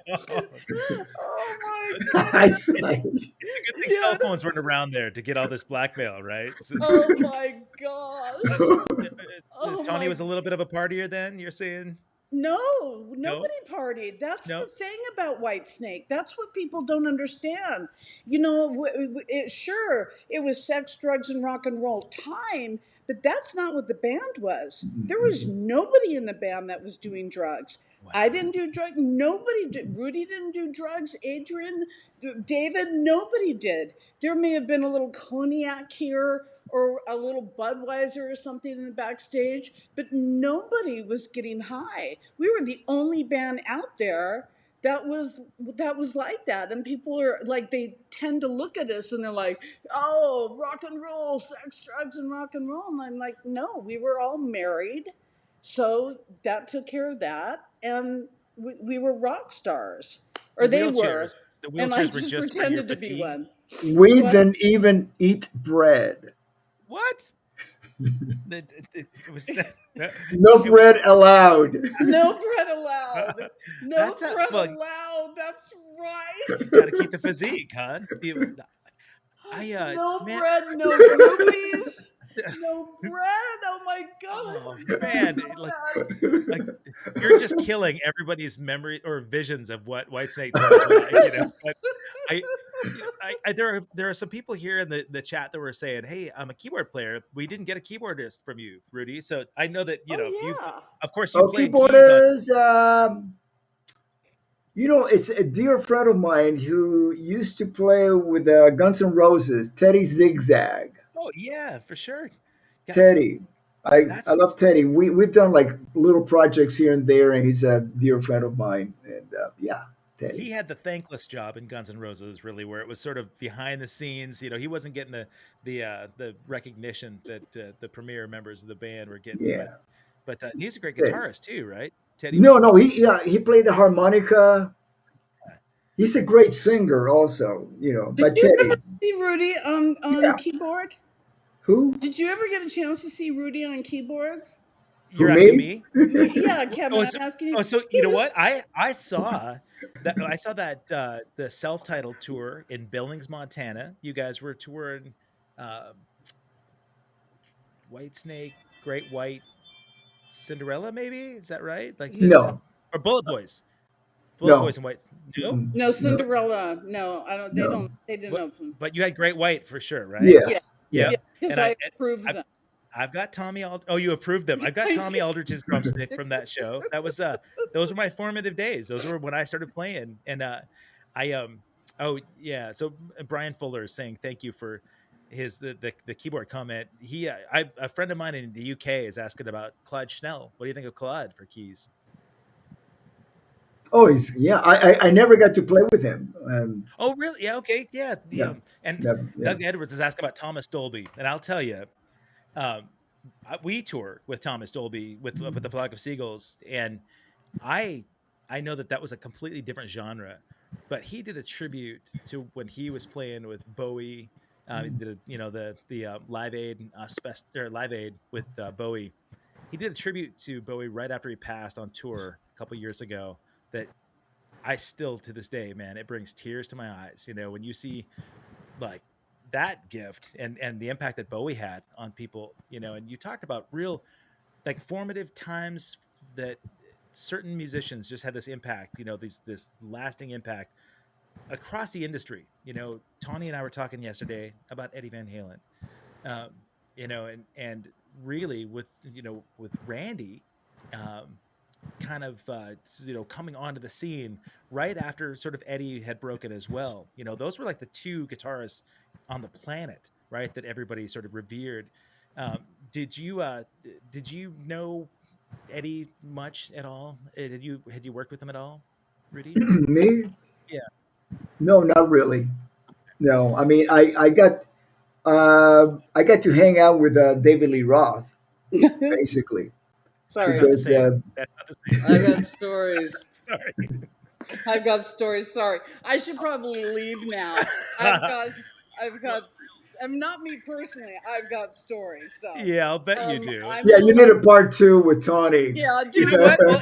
I goodness. saw it. It's a good thing cell phones weren't around there to get all this blackmail, right? So, Oh my gosh. Oh Tony my- was a little bit of a partier then, you're saying? No, nobody partied. That's No. the thing about Whitesnake. That's what people don't understand. You know, sure, it was sex, drugs, and rock and roll time, but that's not what the band was. There was nobody in the band that was doing drugs. Wow. I didn't do drugs. Nobody did. Rudy didn't do drugs. Adrian, David, nobody did. There may have been a little cognac here or a little Budweiser or something in the backstage, but nobody was getting high. We were the only band out there that was like that. And people are like, they tend to look at us and they're like, oh, rock and roll, sex, drugs, and rock and roll. And I'm like, no, we were all married. So that took care of that. And we were rock stars. Or they were. The And I wheelchairs were just just for your pretended to be fatigue. one. We What? didn't even eat bread. What? It was No bread allowed. No bread allowed. No That's bread well, allowed. That's right. Got to keep the physique, huh? No man, bread, no rupees, no bread. Oh my god! Oh man, like you're just killing everybody's memory or visions of what Whitesnake tours were like, you know. But there are some people here in the chat that were saying, "Hey, I'm a keyboard player. We didn't get a keyboardist from you, Rudy." So I know that you know you. Of course, you played keys on. Keyboarders. You know, it's a dear friend of mine who used to play with Guns N' Roses, Teddy Zigzag. Oh yeah, for sure. Yeah, Teddy. I love Teddy. We've done like little projects here and there, and he's a dear friend of mine. And yeah, Teddy. He had the thankless job in Guns N' Roses, really, where it was sort of behind the scenes. You know, he wasn't getting the recognition that the premier members of the band were getting. Yeah. But he's a great guitarist too, right? Teddy. No, he played the harmonica. He's a great singer, also. You know, Did you ever see Rudy on keyboard? Who? Did you ever get a chance to see Rudy on keyboards? You're asking me? Yeah, Kevin. I'm asking you. Oh, so you know what? I saw that. I saw that the self-titled tour in Billings, Montana. You guys were touring Whitesnake, Great White, Cinderella. Maybe is that right? Like no, or Bullet Boys. Bullet Boys and White. No, no Cinderella. No, I don't. They don't. They didn't open. But you had Great White for sure, right? Yes. Yeah. Because I approved them. I've got Tommy. Oh, you approved them. I've got Tommy Aldridge's drumstick from that show. That was those were my formative days. Those were when I started playing, and oh yeah. So Brian Fuller is saying thank you for the keyboard comment. A friend of mine in the UK is asking about Claude Schnell. What do you think of Claude for keys? Oh, I never got to play with him. Oh, really? Yeah. Okay. Yeah. And Doug Edwards is asking about Thomas Dolby, and I'll tell you, we tour with Thomas Dolby with the Flock of Seagulls, and I know that was a completely different genre, but he did a tribute to when he was playing with Bowie. He did the Live Aid Live Aid with Bowie. He did a tribute to Bowie right after he passed on tour a couple years ago. That I still, to this day, man, it brings tears to my eyes. You know, when you see like that gift and the impact that Bowie had on people, you know, and you talked about real like formative times that certain musicians just had this impact, you know, this lasting impact across the industry. You know, Tony and I were talking yesterday about Eddie Van Halen, you know, and really with Randy, kind of coming onto the scene right after sort of Eddie had broken as well. You know, those were like the two guitarists on the planet, right, that everybody sort of revered. Did you know Eddie much at all? Had you worked with him at all, Rudy? Me? Yeah. No, not really. No, I mean I got to hang out with David Lee Roth, basically. Sorry. not the because same. That's not the same. I've got stories. Sorry. I've got stories. Sorry. I should probably leave now. I've got, not me personally. I've got stories though. Yeah, I'll bet you do. I'm yeah, a you need a part two with Tawny. Yeah, You know dude. what? Well,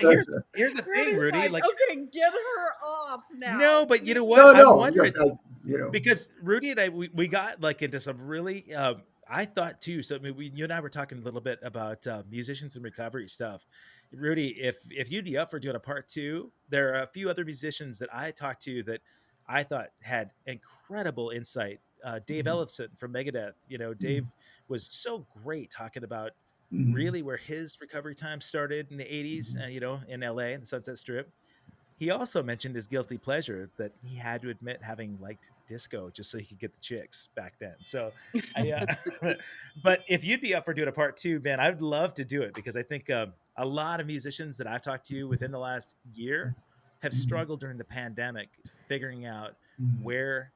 here's the thing, Rudy's Rudy. like, Like, okay, get her off now. no, but you know what? No, I'm no, wondering yes, you know. because Rudy and I we got like into some really I thought too. So I mean, you and I were talking a little bit about musicians and recovery stuff. Rudy, if you'd be up for doing a part two, there are a few other musicians that I talked to that I thought had incredible insight. Dave Mhm, Ellefson from Megadeth. You know, mhm, Dave was so great talking about mhm, really where his recovery time started in the 80s, mhm. you know, in LA, in the Sunset Strip. He also mentioned his guilty pleasure that he had to admit having liked disco just so he could get the chicks back then. So I, but if you'd be up for doing a part two, man, I'd love to do it because I think a lot of musicians that I've talked to within the last year have Mhm. struggled during the pandemic figuring out Mhm. where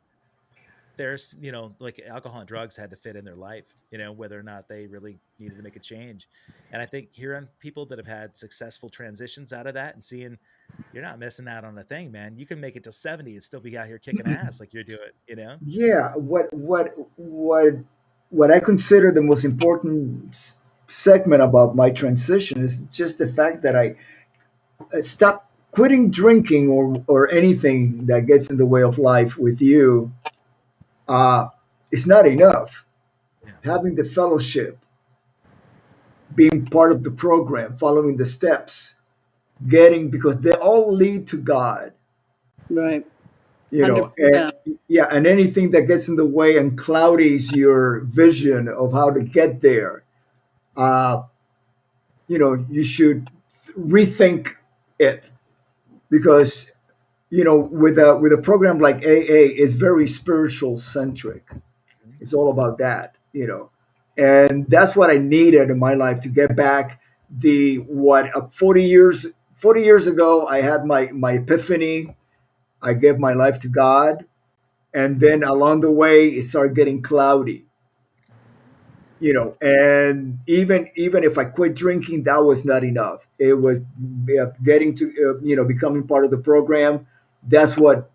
there's, you know, like alcohol and drugs had to fit in their life, you know, whether or not they really needed to make a change. And I think hearing people that have had successful transitions out of that and seeing you're not missing out on a thing, man. You can make it to 70 and still be out here kicking ass like you're doing, you know? Yeah, what I consider the most important segment about my transition is just the fact that I stopped quitting drinking or anything that gets in the way of life with you. Uh, it's not enough. Yeah. Having the fellowship, being part of the program, following the steps, getting because they all lead to God, Right. you know, and 100%. yeah, and anything that gets in the way and cloudies your vision of how to get there, uh, you know, you should rethink it because with a program like AA is very spiritual centric. Mhm. It's all about that, and that's what I needed in my life to get back the what 40 years ago I had my epiphany. I gave my life to God, and then along the way it started getting cloudy, and even if I quit drinking, that was not enough. It was getting to becoming part of the program. That's what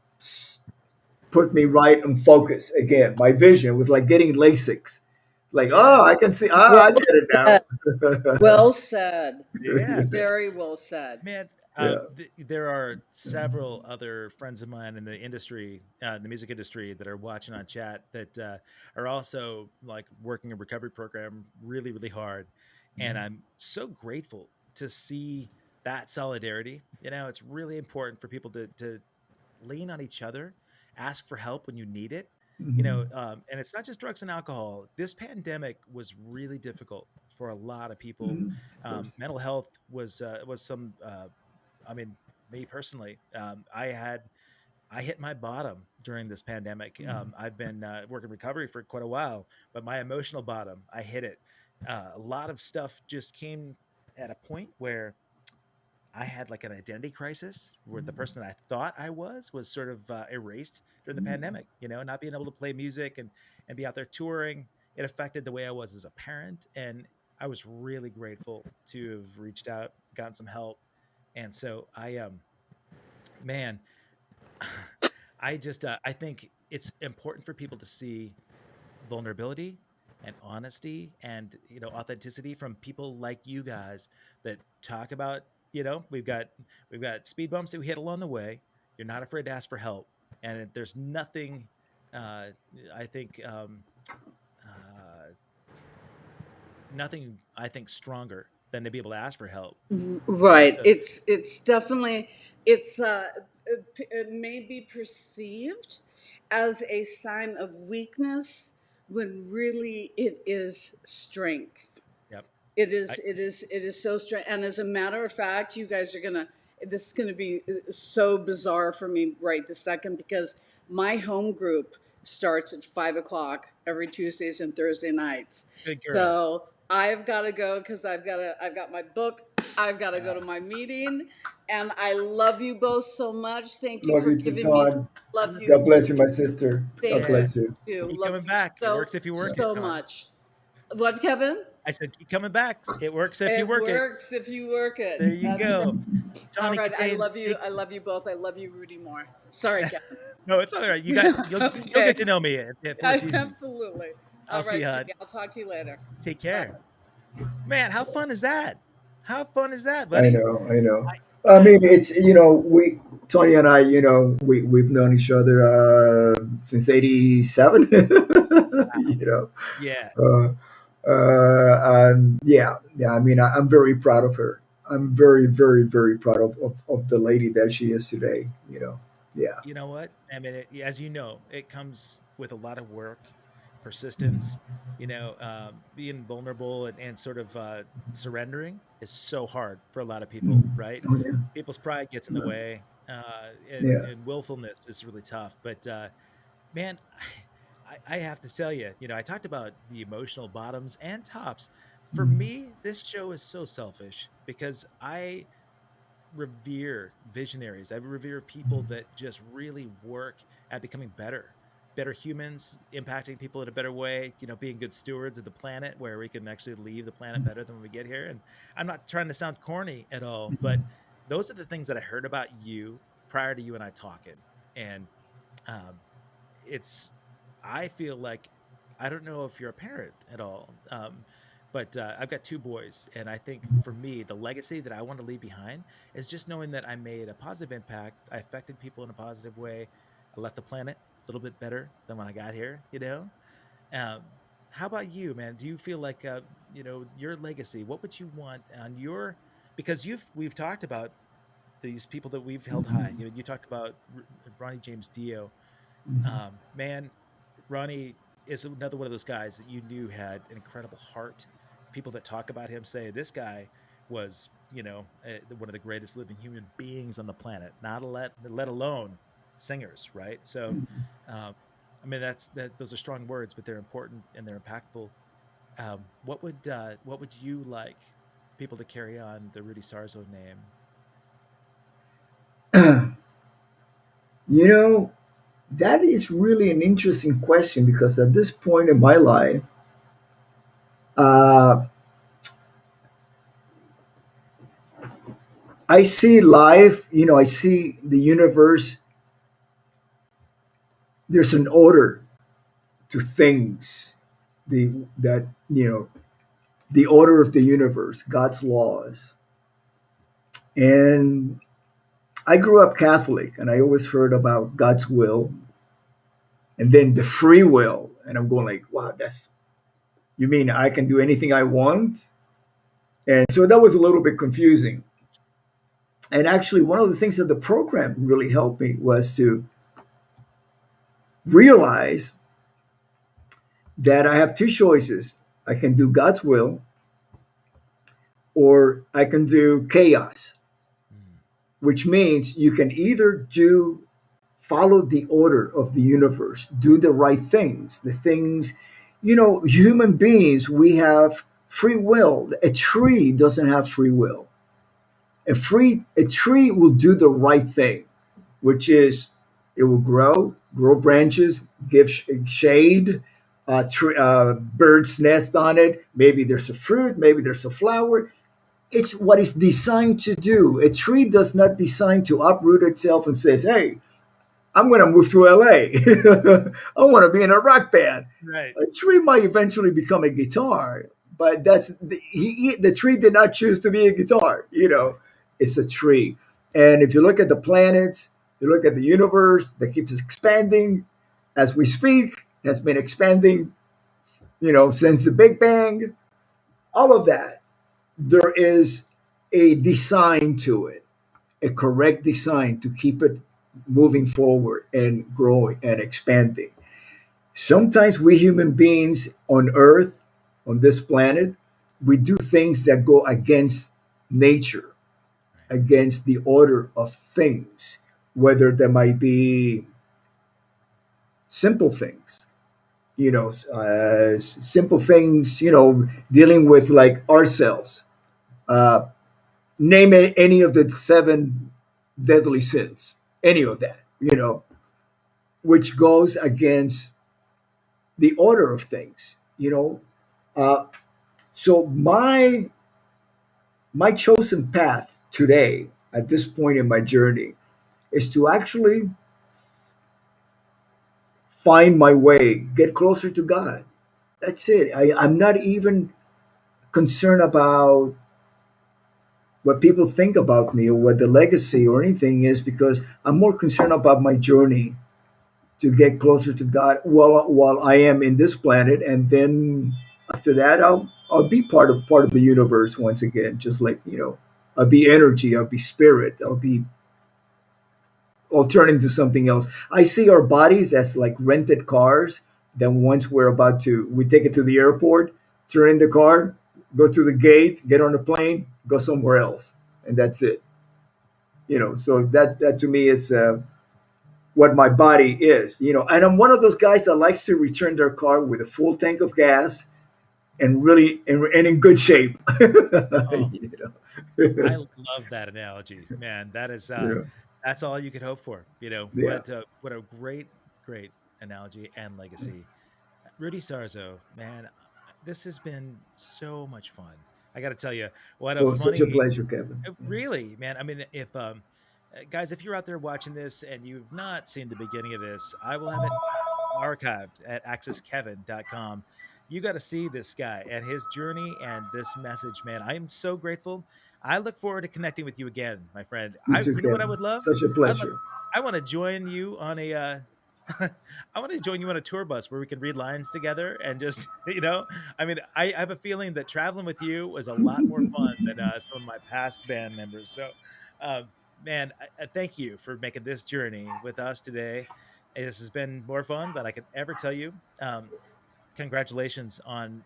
put me right in focus again. My vision was like getting LASIK. Like, Yeah. oh, I can see. Well I get it now. said. Well said. Yeah. Very well said. Man, Yeah. there are several other friends of mine in the industry, the music industry, that are watching on chat that are also like working a recovery program really, really hard. And I'm so grateful to see that solidarity. You know, it's really important for people to lean on each other, ask for help when you need it. You know, Mhm. and it's not just drugs and alcohol. This pandemic was really difficult for a lot of people. Mhm. Of course. Mental health was some. I mean, me personally, I hit my bottom during this pandemic. I've been working recovery for quite a while, but my emotional bottom, I hit it. A lot of stuff just came at a point where I had like an identity crisis where the person that I thought I was sort of erased during the pandemic. You know, not being able to play music and be out there touring, it affected the way I was as a parent. And I was really grateful to have reached out, gotten some help. And so man, I think it's important for people to see vulnerability and honesty and authenticity from people like you guys that talk about, we've got speed bumps that we hit along the way. You're not afraid to ask for help, and there's nothing uh I think uh nothing I think stronger than to be able to ask for help. Right. So It's definitely, it may be perceived as a sign of weakness when really it is strength. yep. I It is so strange. And as a matter of fact, you guys are gonna, this is gonna be so bizarre for me right this second because my home group starts at 5 o'clock every Tuesdays and Thursday nights. Good girl. So I've got to go because I've got my book. I've got to go uh, to my meeting, and I love you both so much. Thank you Love for you too, giving me. Todd. I Love love you you God too. bless you, too. my sister. God Thank Yeah, bless you. you. keep Love coming you back. It so works if you work it, so Todd. much. What, Kevin? I said, keep coming back. It works if you It work it. works if you work it. There you That's go. right. All Tony right. I Katane, love you. I love you both. I love you, Rudy, more. Sorry, Kevin. no, it's all right. You'll Okay. get to know me at Four Seasons. Absolutely. I'll All see right, you, Jimmy. hon. I'll talk to you later. Take Bye. care. Man, how fun is that? How fun is that, I buddy? know, I know. I I, mean, it's we Tony and I, we've known each other since '87. you know, yeah, uh, and yeah. I mean, I'm very proud of her. I'm very, very, very proud of the lady that she is today. Yeah. you know what? I mean, as you know, it comes with a lot of work, persistence. Being vulnerable and sort of surrendering is so hard for a lot of people, Mhm. right? Oh yeah. People's pride gets in the way, Yeah. and willfulness is really tough. But man, I have to tell you, I talked about the emotional bottoms and tops. For me, this show is so selfish because I revere visionaries. I revere people that just really work at becoming better humans, impacting people in a better way, being good stewards of the planet where we can actually leave the planet better than when we get here. And I'm not trying to sound corny at all, but those are the things that I heard about you prior to you and I talking. And um, it's I feel like I don't know if you're a parent at all, but I've got two boys, and I think for me, the legacy that I want to leave behind is just knowing that I made a positive impact. I affected people in a positive way. I left the planet a little bit better than when I got here. Um, how about you, man? Do you feel like your legacy? What would you want on your? Because we've talked about these people that we've held high. You talked about Ronnie James Dio. Man, Ronnie is another one of those guys that you knew had an incredible heart. People that talk about him say this guy was, one of the greatest living human beings on the planet. Not let alone singers, right? So, um, I mean, those are strong words, but they're important and they're impactful. What would you like people to carry on the Rudy Sarzo name? you know, that is really an interesting question because at this point in my life, uh, I see life. I see the universe. There's an order to things. The order of the universe, God's laws. And I grew up Catholic, and I always heard about God's will, and then the free will. And I'm going like, wow, you mean I can do anything I want? And so that was a little bit confusing. And actually, one of the things that the program really helped me was to realize that I have two choices. I can do God's will or I can do chaos, Mm, which means you can either follow the order of the universe, do the right things, the things, human beings, we have free will. A tree doesn't have free will. A tree will do the right thing, which is it will grow branches, give shade, birds nest on it. Maybe there's a fruit, maybe there's a flower. It's what it's designed to do. A tree does not design to uproot itself and says, "Hey, I'm going to move to LA. I want to be in a rock band." right. A tree might eventually become a guitar, but the tree did not choose to be a guitar. Right. It's a tree. And if you look at the planets, you look at the universe that keeps expanding as we speak, has been expanding, since the Big Bang. All of that, there is a design to it, a correct design to keep it moving forward and growing and expanding. Sometimes we human beings on Earth, on this planet, we do things that go against nature, Right. against the order of things, whether there might be simple things, simple things, dealing with like ourselves. Uh, Name any of the seven deadly sins, any of that, which goes against the order of things. Uh, So my chosen path today, at this point in my journey, is to actually find my way, get closer to God. That's it. I'm not even concerned about what people think about me or what the legacy or anything is, because I'm more concerned about my journey to get closer to God while I am in this planet, and then after that, I'll be part of the universe once again. Just like I'll be energy, I'll be spirit, I'll turn into something else. I see our bodies as like rented cars. Then once we take it to the airport, turn in the car, go to the gate, get on the plane, go somewhere else, and that's it. So that to me is what my body is. And I'm one of those guys that likes to return their car with a full tank of gas and really and in good shape. Oh, you I know? love that analogy, man. That is yeah, that's all you could hope for. yeah. What a great analogy and legacy. Rudy Sarzo, man, this has been so much fun. I got to tell you, what a Well, such a funny, pleasure, Kevin. really, man. I mean, if guys, if you're out there watching this and you've not seen the beginning of this, I will have it archived at accesskevin.com. You got to see this guy and his journey and this message, man. I am so grateful. I look forward to connecting with you again, my friend. You too, You know what I Kevin. would love? Such a I'd love, pleasure. I want to join you on a I want to join you on a tour bus where we can read lines together and just, I mean, I have a feeling that traveling with you was a lot more fun than some of my past band members. So, man, I thank you for making this journey with us today. This has been more fun than I could ever tell you. Congratulations on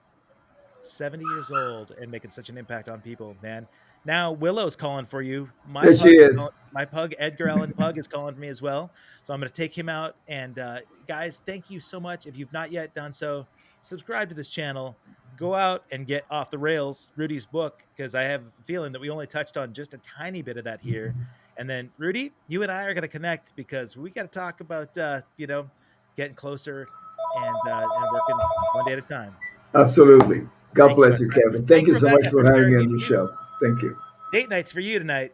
70 years old and making such an impact on people, man. Now Willow's calling for you. There she is. My pug, Edgar Allan Pug, is calling for me as well. So I'm going to take him out. And guys, thank you so much. If you've not yet done so, subscribe to this channel. Go out and get Off the Rails, Rudy's book, because I have a feeling that we only touched on just a tiny bit of that here. And then Rudy, you and I are going to connect because we got to talk about getting closer and working one day at a time. Absolutely. God Thank you, my bless you, friend. Kevin. Thank Thank you you, so much Rebecca, for for having me sharing on you the too. show. Thank you. Date nights for you tonight.